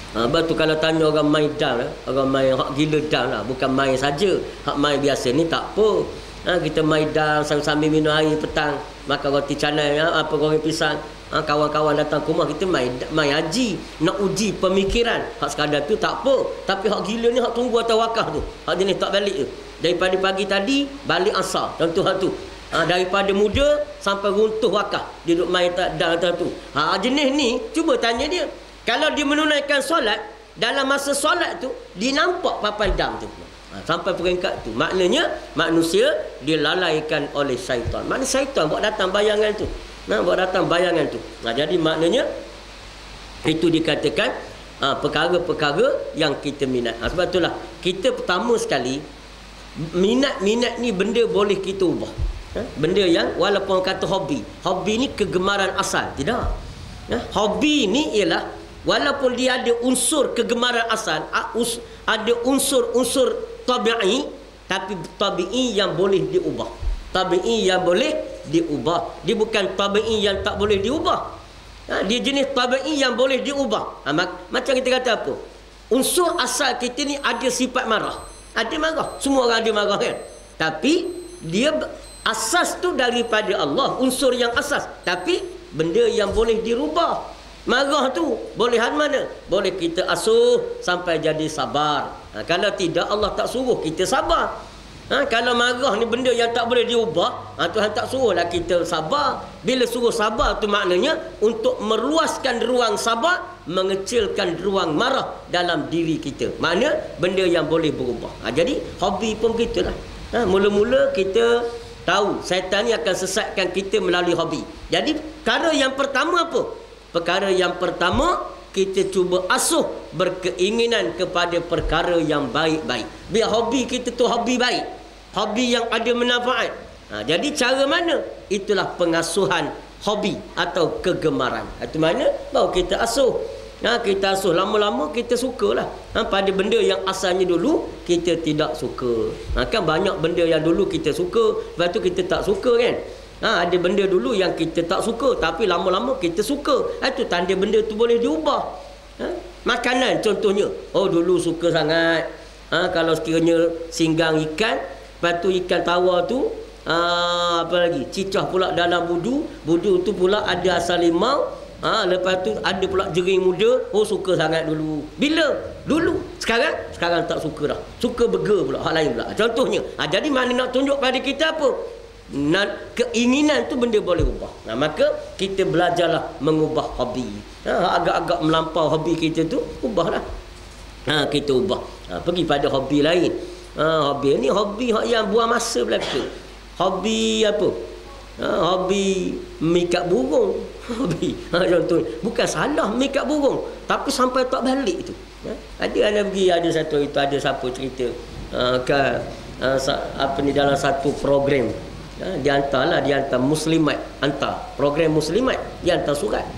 Sebab tu kalau tanya orang main down, orang main hak gila down lah, bukan main saja. Hak main biasa ni tak apa. Kita main down sambil minum air petang, makan roti canai, apa goreng pisang. Kawan-kawan datang ke rumah kita main haji, nak uji pemikiran. Hak sekadar tu tak apa. Tapi hak gila ni hak tunggu atas wakaf tu. Hak jenis tak balik tu. Daripada pagi tadi balik asar. Contoh hak tu. Daripada muda sampai runtuh wakaf, dia duduk main tak down tu. Jenis ni cuba tanya dia. Kalau dia menunaikan solat, dalam masa solat tu dia nampak papan dam tu. Sampai peringkat tu. Maknanya manusia dilalaikan oleh syaitan. Maknanya syaitan buat datang bayangan tu. Buat datang bayangan tu. Jadi maknanya itu dikatakan perkara-perkara yang kita minat. Sebab itulah kita pertama sekali, minat ni benda boleh kita ubah. Benda yang walaupun kata hobi. Hobi ni kegemaran asal. Tidak. Hobi ni ialah walaupun dia ada unsur kegemaran asal, ada unsur-unsur tabi'i, tapi tabi'i yang boleh diubah. Tabi'i yang boleh diubah. Dia bukan tabi'i yang tak boleh diubah. Dia jenis tabi'i yang boleh diubah. Macam kita kata apa? Unsur asal kita ni ada sifat marah. Ada marah. Semua orang ada marah kan? Tapi dia asas tu daripada Allah, unsur yang asas. Tapi benda yang boleh dirubah. Marah tu boleh mana? Boleh kita asuh sampai jadi sabar. Kalau tidak, Allah tak suruh kita sabar. Kalau marah ni benda yang tak boleh diubah, Tuhan tak suruhlah kita sabar. Bila suruh sabar tu maknanya untuk meluaskan ruang sabar, mengecilkan ruang marah dalam diri kita. Makna benda yang boleh berubah. Jadi hobi pun begitulah. Mula-mula kita tahu syaitan ni akan sesatkan kita melalui hobi. Jadi perkara yang pertama apa? Perkara yang pertama, kita cuba asuh berkeinginan kepada perkara yang baik-baik. Biar hobi kita tu hobi baik, hobi yang ada manfaat. Jadi cara mana? Itulah pengasuhan hobi atau kegemaran. Itu mana? Baru kita asuh. Kita asuh lama-lama kita sukalah. Pada benda yang asalnya dulu kita tidak suka. Kan banyak benda yang dulu kita suka, lepas tu kita tak suka kan. Ada benda dulu yang kita tak suka, tapi lama-lama kita suka. Itu tanda benda tu boleh diubah. Makanan contohnya, dulu suka sangat kalau sekiranya singgang ikan, lepas tu ikan tawar tu apa lagi, cicah pula dalam budu tu pula ada asal limau. Lepas tu ada pula jering muda. Suka sangat dulu. Bila? Dulu. Sekarang tak suka dah. Suka burger pula, hal lain pula. Contohnya. Jadi mana nak tunjuk pada kita apa? Keinginan tu benda boleh ubah. Maka kita belajarlah mengubah hobi. Agak-agak melampau hobi kita tu, ubahlah. Kita ubah. Pergi pada hobi lain. Hobi ni hobi yang buang masa belaka. Hobi apa? Hobi mikat burung. Hobi contoh, bukan salah mikat burung, tapi sampai tak balik tu. Ada anak pergi, ada satu itu, ada siapa cerita dalam satu program. Dia hantar muslimat, program muslimat, dia hantar surat.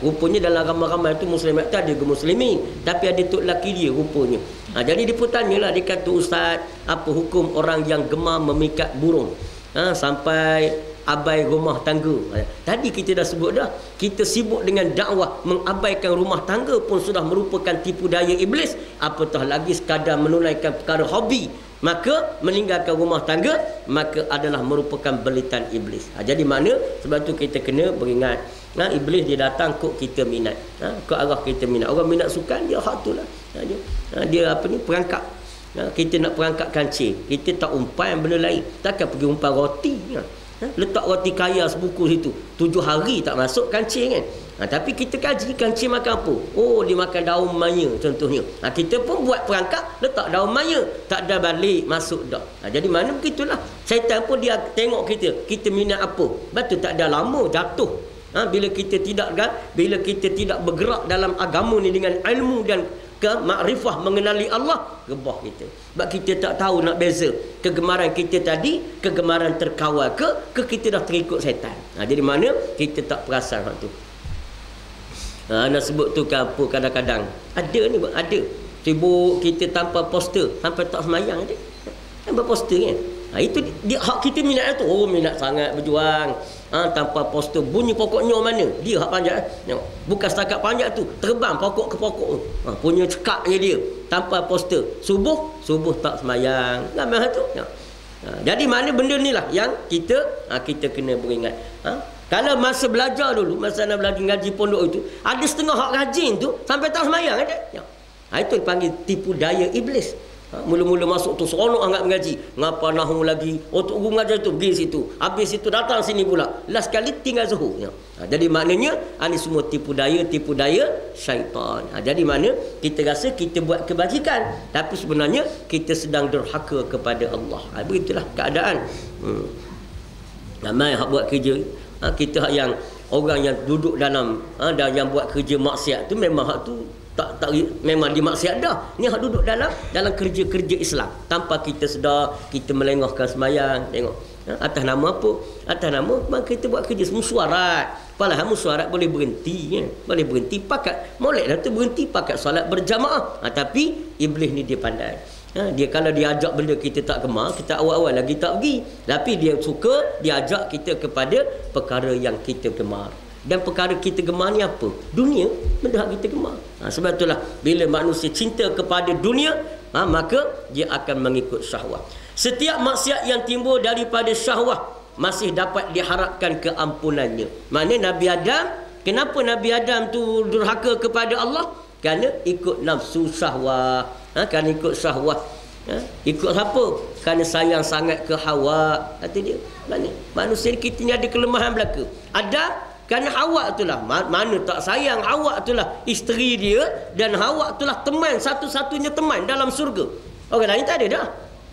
Rupanya dalam ramai-ramai tu muslimat tu ada muslimin, tapi ada tok lelaki dia rupanya. Jadi dia pun tanyalah, dia kata, ustaz, apa hukum orang yang gemar memikat burung sampai abai rumah tangga. Tadi kita dah sebut dah, kita sibuk dengan dakwah, mengabaikan rumah tangga pun sudah merupakan tipu daya iblis, apatah lagi sekadar menunaikan perkara hobi maka meninggalkan rumah tangga, maka adalah merupakan belitan iblis. Jadi mana sebab tu kita kena beringat, iblis dia datang kok kita minat, ke arah kita minat. Orang minat sukan dia hak tu lah, dia apa ni, perangkap. Kita nak perangkap kancing, kita tak umpan benda lain, takkan pergi umpan roti, letak roti kaya sebuku situ 7 hari tak masuk kancing kan. Tapi kita kaji kancing makan apa. Oh, dia makan daun maya contohnya. Kita pun buat perangkap, letak daun maya, tak ada balik masuk dah. Jadi mana begitulah, syaitan pun dia tengok kita minat apa, betul tak ada lama jatuh. Bila kita tidak bergerak dalam agama ni dengan ilmu dan ke makrifah mengenali Allah, rebah kita. Sebab kita tak tahu nak beza kegemaran kita tadi, kegemaran terkawal ke kita dah terikut syaitan. Jadi mana kita tak perasan hak tu. Nak sebut tu ke apa, kadang-kadang ada ni, ada sibuk kita tanpa poster sampai tak semayang ada. Tanpa poster kan. Itu dia hak kita minat tu. Oh, minat sangat berjuang. Tanpa poster, bunyi pokoknya mana? Dia hak panjat. Bukan setakat panjat tu, terbang pokok ke pokok tu. Punya cekaknya dia. Tanpa poster. Subuh tak semayang. Ramai tu. Jadi mana benda ni lah yang kita kena beringat. Kalau masa belajar dulu, masa nak belajar ngaji pondok itu, ada setengah hak rajin tu sampai tak semayang ada. Itu dipanggil tipu daya iblis. Mula-mula masuk tu seronok sangat mengaji, ngapa nahu lagi, tok guru mengajar tu pergi situ, habis itu datang sini pula, last kali tinggal zuhur. Jadi maknanya ini semua tipu daya syaitan. Jadi mana kita rasa kita buat kebajikan, tapi sebenarnya kita sedang derhaka kepada Allah. Begitulah keadaan. Ramai hak buat kerja, kita yang orang yang duduk dalam dan yang buat kerja maksiat tu memang hak tu tak memang dimaksiat dah. Ni hak duduk dalam kerja-kerja Islam tanpa kita sedar, kita melengahkan semayang. Tengok atas nama apa? Atas nama kita buat kerja musyawarat. Padahal musyawarat boleh berhenti kan? Boleh berhenti pakat molek dah tu, berhenti pakat solat berjamaah. Tapi iblis ni dia pandai. Dia kalau dia ajak benda kita tak gemar, kita awal-awal lagi tak pergi. Tapi dia suka dia ajak kita kepada perkara yang kita gemar. Dan perkara kita gemar ni apa? Dunia, benda yang kita gemar. Sebab itulah bila manusia cinta kepada dunia, maka dia akan mengikut syahwat. Setiap maksiat yang timbul daripada syahwat masih dapat diharapkan keampunannya. Maknanya Nabi Adam, kenapa Nabi Adam tu durhaka kepada Allah? Kerana ikut nafsu syahwat. Kerana ikut syahwat. Ikut siapa? Kerana sayang sangat ke Hawa. Kata dia. Manusia kita ni ada kelemahan belaka. Ada. Kerana Hawa itulah, mana tak sayang, Hawa itulah isteri dia, dan Hawa itulah teman, satu-satunya teman dalam surga. Orang lain tak ada dah.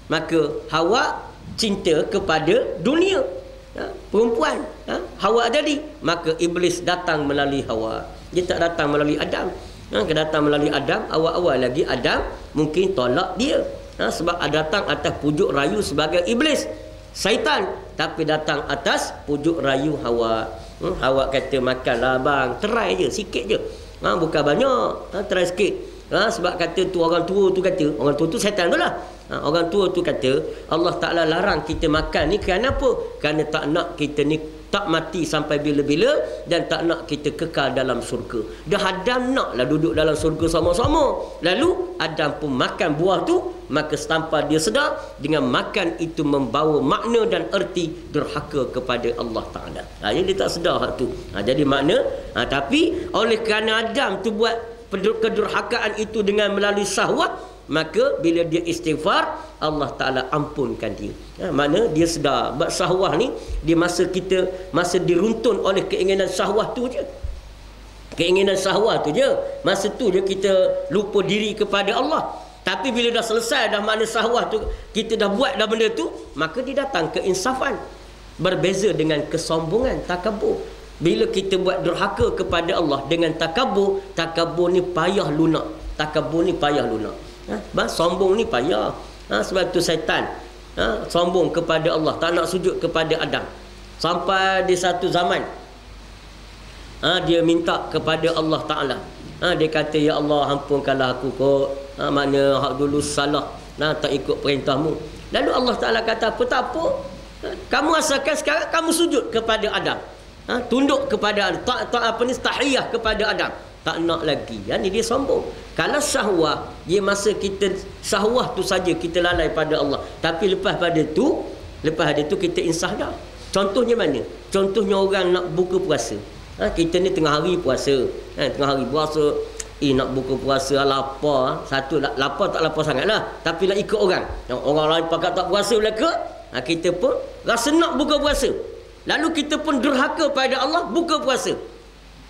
Maka Hawa cinta kepada dunia, perempuan, Hawa tadi. Maka iblis datang melalui Hawa. Dia tak datang melalui Adam. Dia datang melalui Adam. Awal-awal lagi Adam mungkin tolak dia, sebab datang atas pujuk rayu sebagai iblis, syaitan. Tapi datang atas pujuk rayu Hawa. Hawa kata, makanlah bang, try je, sikit je, bukan banyak, try sikit. Sebab kata tu orang tua tu syaitan tu lah. Orang tua tu kata Allah Ta'ala larang kita makan ni kerana apa? Kerana tak nak kita ni tak mati sampai bila-bila, dan tak nak kita kekal dalam syurga. Dah Adam naklah duduk dalam syurga sama-sama. Lalu Adam pun makan buah tu, maka tanpa dia sedar, dengan makan itu membawa makna dan erti derhaka kepada Allah Ta'ala. Dia tak sedar hak tu. Jadi makna, tapi oleh kerana Adam tu buat kedurhakaan itu dengan melalui syahwat, maka bila dia istighfar, Allah Ta'ala ampunkan dia. Mana dia sedar bab syahwat ni, dia masa diruntun oleh keinginan syahwat tu je. Keinginan syahwat tu je. Masa tu je kita lupa diri kepada Allah. Tapi bila dah selesai dah makna syahwat tu, kita dah buat dah benda tu, maka dia datang keinsafan. Berbeza dengan kesombongan, takabur. Bila kita buat durhaka kepada Allah dengan takabur, takabur ni payah lunak. Takabur ni payah lunak. Sombong ni payah. Sebab tu syaitan sombong kepada Allah, tak nak sujud kepada Adam. Sampai di satu zaman dia minta kepada Allah Ta'ala. Dia kata, ya Allah, ampunkanlah aku kot. Mana hak dulu salah, tak ikut perintahmu. Lalu Allah Ta'ala kata, apa tak apa, kamu asalkan sekarang kamu sujud kepada Adam, tunduk kepada Adam, tahiyah kepada Adam. tak nak lagi. Ni dia sombong. Kalau syahwah, dia masa kita syahwah tu saja kita lalai pada Allah. Tapi lepas pada tu kita insaf dah. Contohnya mana? Contohnya orang nak buka puasa. Kita ni tengah hari puasa. Tengah hari puasa, nak buka puasa, lapar. Satu lapar tak lapar sangat lah, tapi nak ikut orang. Orang lain pakat tak puasa belaka, kita pun rasa nak buka puasa. Lalu kita pun derhaka pada Allah, buka puasa.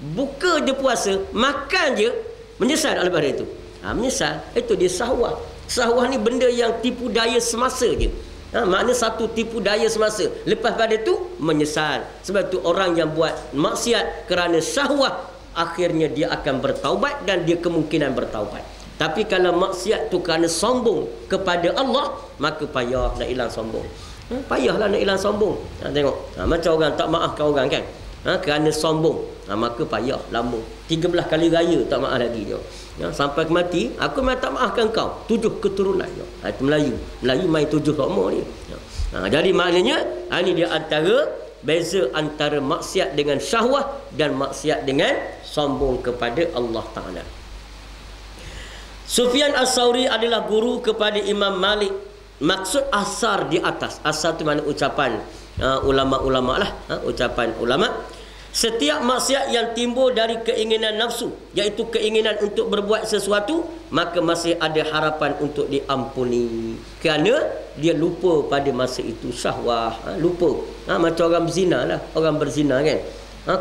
Buka je puasa, makan je, menyesal tak lepas itu? Menyesal. Itu dia syahwah. Syahwah ni benda yang tipu daya semasa je. Makna satu tipu daya semasa. Lepas pada tu menyesal. Sebab tu orang yang buat maksiat kerana syahwah, akhirnya dia akan bertaubat dan dia kemungkinan bertaubat. Tapi kalau maksiat tu kerana sombong kepada Allah, maka payah nak hilang sombong. Payahlah nak hilang sombong. Tengok, macam orang tak maafkan orang kan, kerana sombong, maka payah lama. 13 kali raya tak maaf lagi dia. Sampai mati, aku memang tak maafkan kau. 7 keturunan. Itu Melayu main 7 rokmo ni. Jadi maknanya ini dia antara beza antara maksiat dengan syahwah dan maksiat dengan sombong kepada Allah Ta'ala. Sufyan As-Sauri adalah guru kepada Imam Malik. Maksud asar di atas. Asar tu mana ucapan ulama-ulama lah. Ucapan ulama. Setiap maksiat yang timbul dari keinginan nafsu, iaitu keinginan untuk berbuat sesuatu, maka masih ada harapan untuk diampuni. Kerana dia lupa pada masa itu syahwah. Lupa. Macam orang berzina lah. Orang berzina kan.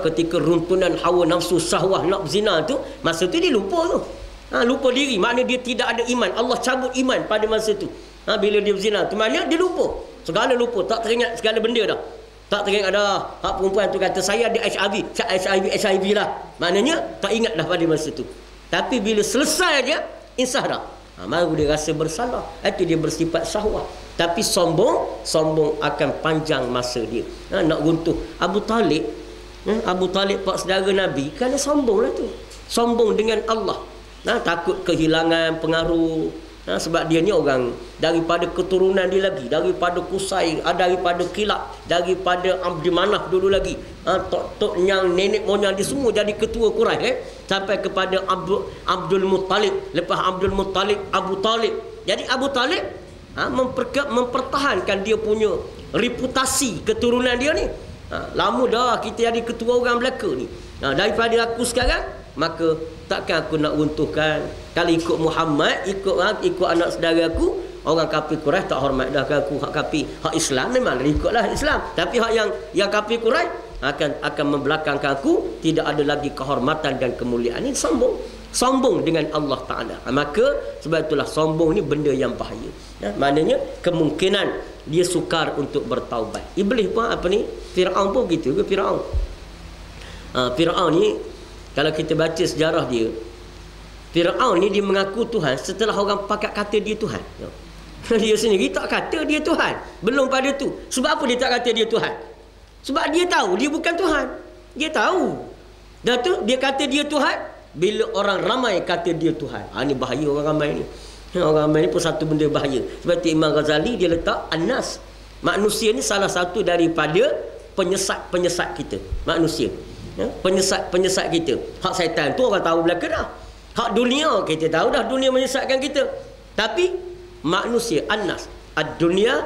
Ketika runtunan hawa nafsu syahwah nak berzina tu, masa tu dia lupa tu. Lupa diri. Maknanya dia tidak ada iman. Allah cabut iman pada masa tu. Bila dia berzina tu, maknanya dia lupa. Segala lupa. Tak teringat segala benda dah. Tak teringat dah. Hak perempuan tu kata saya ada HIV lah. Maknanya tak ingat dah pada masa tu. Tapi bila selesai aja, insaf dah. Baru dia rasa bersalah. Itu dia bersifat syahwah. Tapi sombong akan panjang masa dia. Nak runtuh Abu Talib. Abu Talib pak saudara Nabi, kerana sombong lah tu. Sombong dengan Allah. Takut kehilangan pengaruh. Sebab dia ni orang daripada keturunan dia lagi, daripada Qusay, daripada Kilab, daripada Abdi Manaf dulu lagi. Tok yang nenek moyang dia semua jadi ketua Quraisy sampai kepada Abdul Muttalib. Lepas Abdul Muttalib, Abu Talib. Jadi Abu Talib mempertahankan dia punya reputasi keturunan dia ni. Lama dah kita jadi ketua orang Melaka ni. Daripada aku sekarang, maka takkan aku nak runtuhkan. Kalau ikut Muhammad, ikut anak saudara aku, orang kafir Quraisy tak hormat dah ke aku. Hak kafir, hak Islam memang ikutlah Islam. Tapi hak yang kafir Quraisy akan membelakangkan aku, tidak ada lagi kehormatan dan kemuliaan. Ini sombong dengan Allah Ta'ala. Maka sebab itulah sombong ni benda yang bahaya. Maknanya kemungkinan dia sukar untuk bertaubat. Iblis pun Fir'aun pun begitu ke Fir'aun. Fir'aun ni kalau kita baca sejarah dia, Fir'aun ni dia mengaku Tuhan setelah orang pakat kata dia Tuhan. Dia sendiri tak kata dia Tuhan. Belum pada tu. Sebab apa dia tak kata dia Tuhan? Sebab dia tahu dia bukan Tuhan. Dia tahu. Dan tu dia kata dia Tuhan bila orang ramai kata dia Tuhan. Ini bahaya orang ramai ni. Orang ramai ni pun satu benda bahaya. Sebab tu Imam Ghazali dia letak An-Nas. Manusia ni salah satu daripada penyesat kita. Manusia. Penyesat kita. Hak syaitan tu orang tahu belaka dah. Hak dunia kita tahu dah, dunia menyesatkan kita. Tapi manusia, An-Nas, ad-dunya,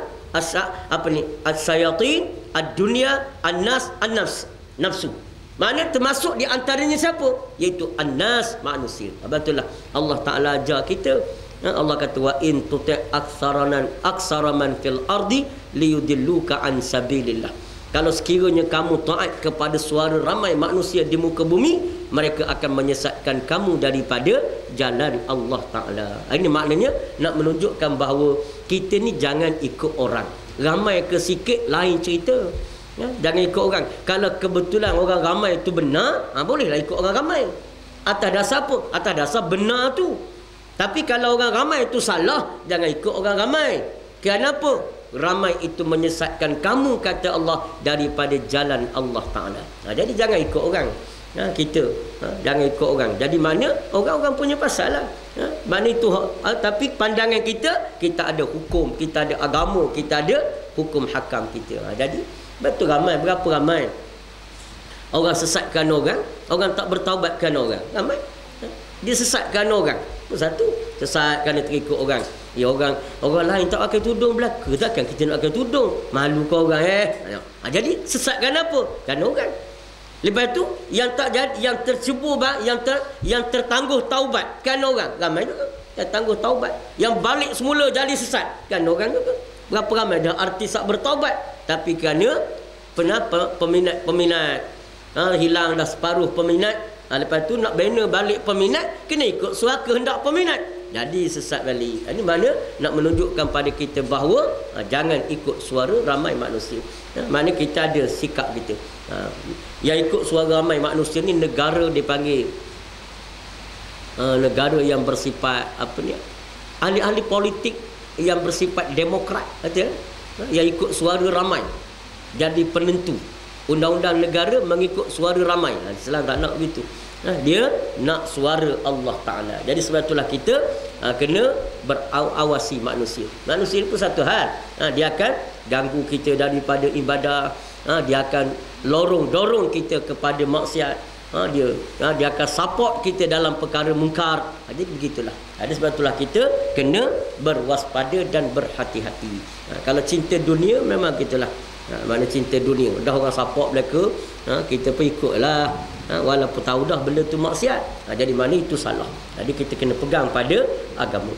as-sayatin, ad-dunya, An-Nas, an-nafs, nafsu. Maknanya termasuk di antaranya siapa? Iaitu An-Nas, manusia. Betullah Allah Ta'ala ajar kita. Allah kata wa in tuti' aktsara man fil ardi liyudilluka an sabilillah. Kalau sekiranya kamu taat kepada suara ramai manusia di muka bumi, mereka akan menyesatkan kamu daripada jalan Allah Ta'ala. Ini maknanya nak menunjukkan bahawa kita ni jangan ikut orang. Ramai ke sikit lain cerita. Jangan ikut orang. Kalau kebetulan orang ramai itu benar, bolehlah ikut orang ramai. Atas dasar apa? Atas dasar benar tu. Tapi kalau orang ramai itu salah, jangan ikut orang ramai. Kenapa? Ramai itu menyesatkan kamu, kata Allah, daripada jalan Allah Ta'ala. Jadi jangan ikut orang. Kita jangan ikut orang. Jadi mana orang-orang punya pasal lah. Mana itu tapi pandangan kita ada hukum, kita ada agama, kita ada hukum hakam kita. Jadi betul ramai. Berapa ramai orang sesatkan orang tak bertaubatkan orang. Ramai. Dia sesatkan orang. Satu, sesat kerana terikut orang. Ya, orang lain tak pakai tudung belaka, takkan kita nak pakai tudung? Malu kau orang jadi sesatkan apa? Kerana orang. Lepas tu yang tak jadi, yang tercebur yang tertangguh taubat kan orang. Ramai juga yang tangguh taubat. Yang balik semula jadi sesat kan orang juga. Berapa ramai dah artis tak bertaubat, tapi kerana peminat hilang dah separuh peminat. Lepas tu nak bina balik peminat, kena ikut suara kehendak peminat. Jadi sesat balik. Ini mana nak menunjukkan pada kita bahawa jangan ikut suara ramai manusia. Mana kita ada sikap kita. Yang ikut suara ramai manusia ni negara dipanggil negara yang bersifat ahli-ahli politik yang bersifat demokrat, kata yang ikut suara ramai jadi penentu. Undang-undang negara mengikut suara ramai. Islam tak nak begitu. Dia nak suara Allah Ta'ala. Jadi sebab itulah kita kena berawasi manusia. Manusia itu satu hal, dia akan ganggu kita daripada ibadah, dia akan dorong kita kepada maksiat, dia akan support kita dalam perkara mungkar. Jadi begitulah. Jadi sebab itulah kita kena berwaspada dan berhati-hati. Kalau cinta dunia memang gitulah. Mana cinta dunia, dah orang support belaka, kita pun ikutlah, walaupun tahu dah benda tu maksiat. Jadi mana itu salah. Jadi kita kena pegang pada agama.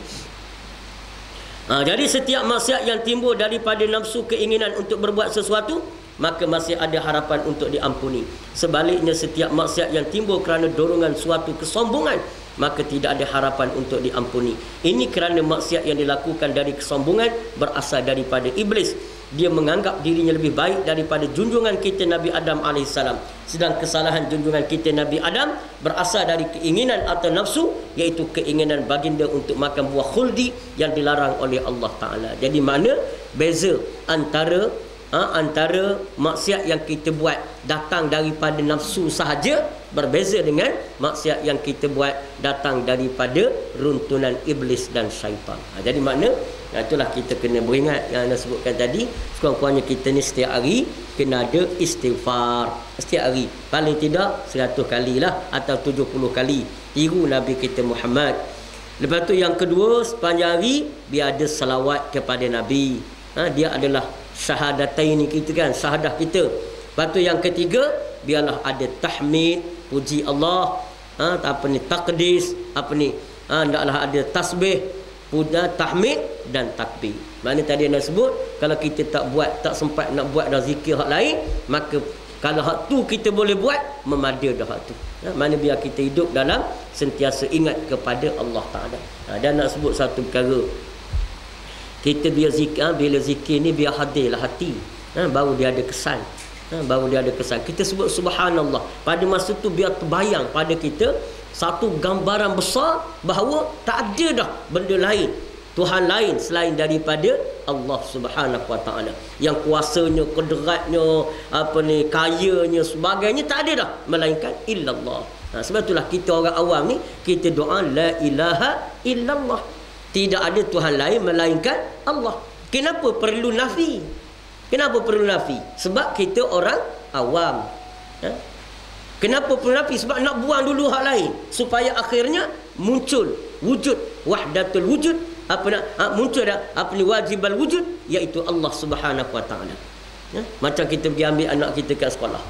Jadi setiap maksiat yang timbul daripada nafsu keinginan untuk berbuat sesuatu, maka masih ada harapan untuk diampuni. Sebaliknya setiap maksiat yang timbul kerana dorongan suatu kesombongan, maka tidak ada harapan untuk diampuni. Ini kerana maksiat yang dilakukan dari kesombongan berasal daripada iblis. Dia menganggap dirinya lebih baik daripada junjungan kita Nabi Adam AS. Sedang kesalahan junjungan kita Nabi Adam berasal dari keinginan atau nafsu, iaitu keinginan baginda untuk makan buah khuldi yang dilarang oleh Allah Ta'ala. Jadi mana beza antara maksiat yang kita buat datang daripada nafsu sahaja, berbeza dengan maksiat yang kita buat datang daripada runtunan iblis dan syaitan. Jadi makna itulah kita kena beringat yang anda sebutkan tadi. Sekurang-kurangnya kita ni setiap hari kena ada istighfar. Setiap hari paling tidak 100 kali lah, atau 70 kali. Tiru Nabi kita Muhammad. Lepas tu yang kedua, sepanjang hari biar ada salawat kepada Nabi. Dia adalah syahadatain kita kan, syahadah kita. Lepas tu yang ketiga, biarlah ada tahmid, puji Allah, taqdis, hendaklah ada tasbih, tahmid dan takbir. Mana tadi anda sebut, kalau kita tak sempat nak buat dah zikir hak lain, maka kalau hak tu kita boleh buat, memada dah hak tu. Mana biar kita hidup dalam sentiasa ingat kepada Allah Ta'ala. Dan nak sebut satu perkara, kita bila zikir ni biar hadirlah hati, baru dia ada kesan. Kita sebut subhanallah, pada masa tu biar terbayang pada kita satu gambaran besar bahawa tak ada dah benda lain, Tuhan lain selain daripada Allah Subhanahu Wa Ta'ala, yang kuasanya, kedratnya, kayanya, sebagainya tak ada dah melainkan illallah. Sebab itulah kita orang awam ni, kita doa la ilaha illallah, tidak ada Tuhan lain melainkan Allah. Kenapa perlu nafi? Sebab kita orang awam. Kenapa perlu nafi? Sebab nak buang dulu hak lain, supaya akhirnya muncul wujud, wahdatul wujud, muncul wajibal wujud, iaitu Allah Subhanahu Wa Ta'ala. Macam kita pergi ambil anak kita kat sekolah,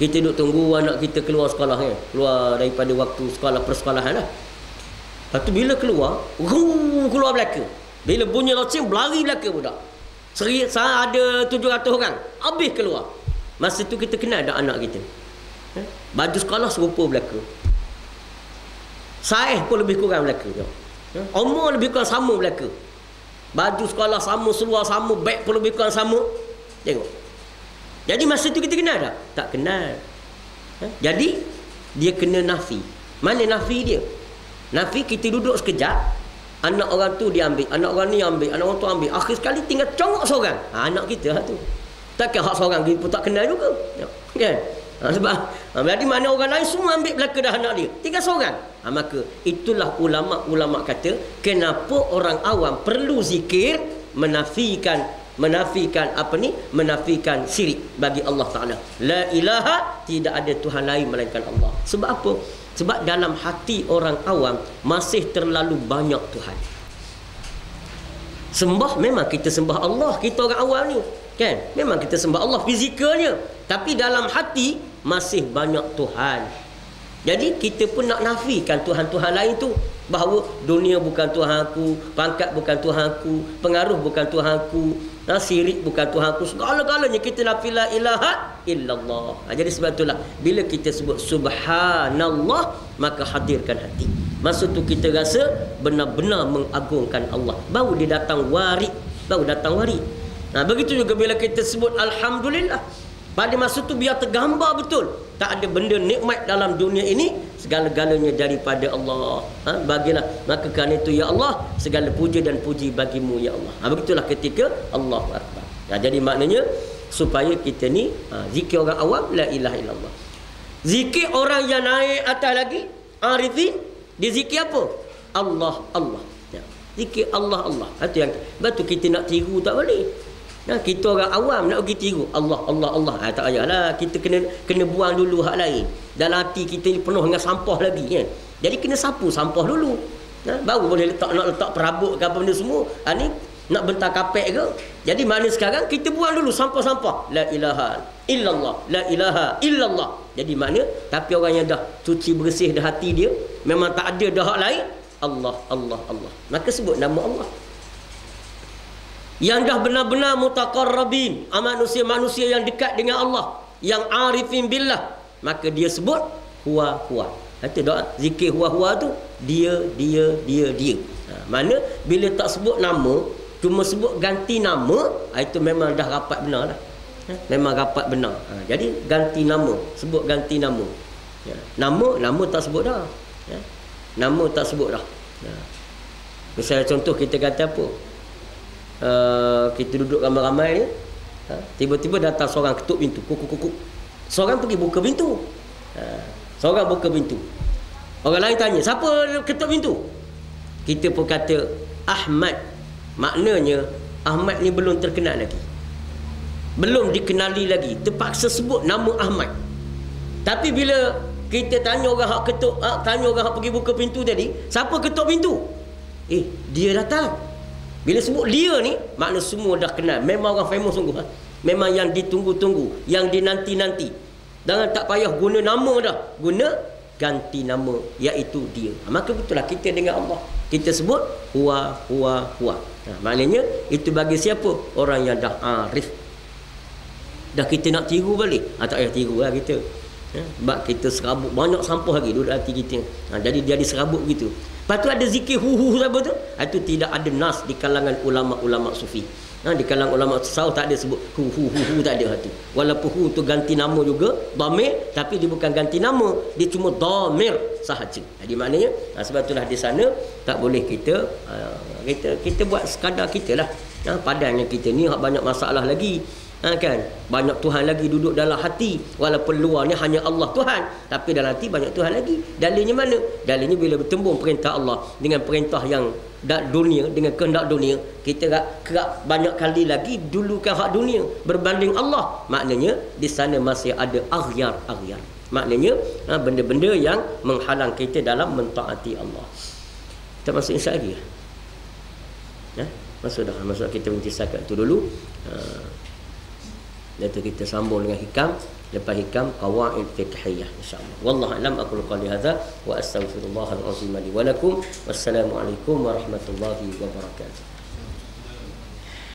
kita duduk tunggu anak kita keluar sekolah, keluar daripada waktu sekolah persekolahan lah. Lepas tu bila keluar belaka, bila bunyi loceng berlari belaka budak. Ada 700 orang habis keluar. Masa tu kita kenal dah anak kita, baju sekolah serupa belaka, saiz pun lebih kurang belaka, umur lebih kurang sama belaka, baju sekolah sama, seluar sama, beg pun lebih kurang sama. Tengok. Jadi masa tu kita kenal tak? Tak kenal. Jadi dia kena nafi. Mana nafi dia? Nafi kita duduk sekejap, anak orang tu dia ambil, anak orang ni ambil, anak orang tu ambil, akhir sekali tinggal congok seorang. Anak kita tu. Takkan hak seorang kita pun tak kenal juga, kan? Sebab jadi mana orang lain semua ambil belaka dah anak dia, tinggal seorang. Maka itulah ulama kata, kenapa orang awam perlu zikir, menafikan syirik bagi Allah Ta'ala. La ilaha, tidak ada Tuhan lain melainkan Allah. Sebab apa? Sebab dalam hati orang awam masih terlalu banyak Tuhan. Sembah memang kita sembah Allah, kita orang awam ni, kan? Memang kita sembah Allah fizikalnya, tapi dalam hati masih banyak Tuhan. Jadi kita pun nak nafikan Tuhan-Tuhan lain tu, bahawa dunia bukan Tuhanku, pangkat bukan Tuhanku, pengaruh bukan Tuhanku, sirik bukan Tuhanku, segala-galanya kita nafi la ilaha illallah. Jadi sebab itulah bila kita sebut subhanallah, maka hadirkan hati. Masa tu kita rasa benar-benar mengagungkan Allah, baru dia datang warid, baru datang warid. Begitu juga bila kita sebut alhamdulillah, pada masa tu biar tergambar betul tak ada benda nikmat dalam dunia ini, segala-galanya daripada Allah. Bagilah, maka kerana itu ya Allah, segala puja dan puji bagimu ya Allah. Begitulah ketika Allahu Akbar. Jadi maknanya supaya kita ni zikir orang awam la ilaha illallah. Zikir orang yang naik atas lagi, arifin, dia zikir apa? Allah Allah. Zikir Allah Allah. Itu yang betul kita nak tiru tak boleh. Kita orang awam nak pergi tiru Allah Allah Allah, tak payahlah. Kita kena buang dulu hak lain. Dalam hati kita ni penuh dengan sampah lagi, kan? Jadi kena sapu sampah dulu, baru boleh nak letak perabot ke apa benda semua. Ni nak bentar kapek ke. Jadi mana sekarang kita buang dulu sampah-sampah. La ilaha illallah, la ilaha illallah. Jadi mana, tapi orang yang dah cuci bersih dah hati dia, memang tak ada dah hak lain, Allah Allah Allah, maka sebut nama Allah. Yang dah benar-benar mutaqarrabin, manusia-manusia yang dekat dengan Allah, yang arifin billah, maka dia sebut huwa huwa. Kata doa zikir huwa huwa tu dia. Mana bila tak sebut nama, cuma sebut ganti nama, itu memang dah rapat benar lah. Memang rapat benar. Jadi ganti nama, sebut ganti nama. Nama tak sebut dah. Nama tak sebut dah. Misalnya contoh kita kata apa? Kita duduk ramai-ramai ni, tiba-tiba datang seorang ketuk pintu, kuk. Seorang pergi buka pintu, seorang buka pintu, orang lain tanya siapa ketuk pintu, kita pun kata Ahmad. Maknanya Ahmad ni belum terkenal lagi, belum dikenali lagi, terpaksa sebut nama Ahmad. Tapi bila kita tanya orang hak ketuk, tanya orang hak pergi buka pintu tadi, siapa ketuk pintu, dia datang. Bila sebut dia ni, makna semua dah kenal. Memang orang famous sungguh. Memang yang ditunggu-tunggu, yang dinanti-nanti. Jangan tak payah guna nama dah, guna ganti nama, iaitu dia. Maka betullah kita dengan Allah, kita sebut huwa huwa huwa. Maknanya itu bagi siapa? Orang yang dah arif. Dah kita nak tiru balik, tak payah tiru lah kita. Sebab kita serabut banyak sampah lagi duduk hati kita. Jadi dia diserabut begitu. Lepas tu ada zikir hu-hu apa tu? Itu tidak ada nas di kalangan ulama-ulama sufi. Di kalangan ulama tasawuf tak ada sebut hu-hu tak ada hati. Walaupun hu tu ganti nama juga, dhamir, tapi dia bukan ganti nama, dia cuma dhamir sahaja. Jadi maknanya sebab itulah di sana tak boleh kita buat sekadar kita lah. Padahal kita ni banyak masalah lagi. Kan banyak Tuhan lagi duduk dalam hati, walaupun luar ni hanya Allah Tuhan, tapi dalam hati banyak Tuhan lagi. Dalilnya mana? Dalilnya bila bertembung perintah Allah dengan perintah yang dunia, dengan kehendak dunia, kita kerap banyak kali lagi dulukan hak dunia berbanding Allah. Maknanya di sana masih ada aghyar. Maknanya benda-benda yang menghalang kita dalam mentaati Allah. Kita masuk insya lagi. Masuk kita berhenti setakat itu dulu. Lepas kita sambung dengan hikam, lepas hikam qawaid fiqhiyah insya-Allah. Wallahu a'lam, aqulu qali hadza wa astaghfirullahal azim li wa lakum. Wassalamualaikum warahmatullahi wabarakatuh.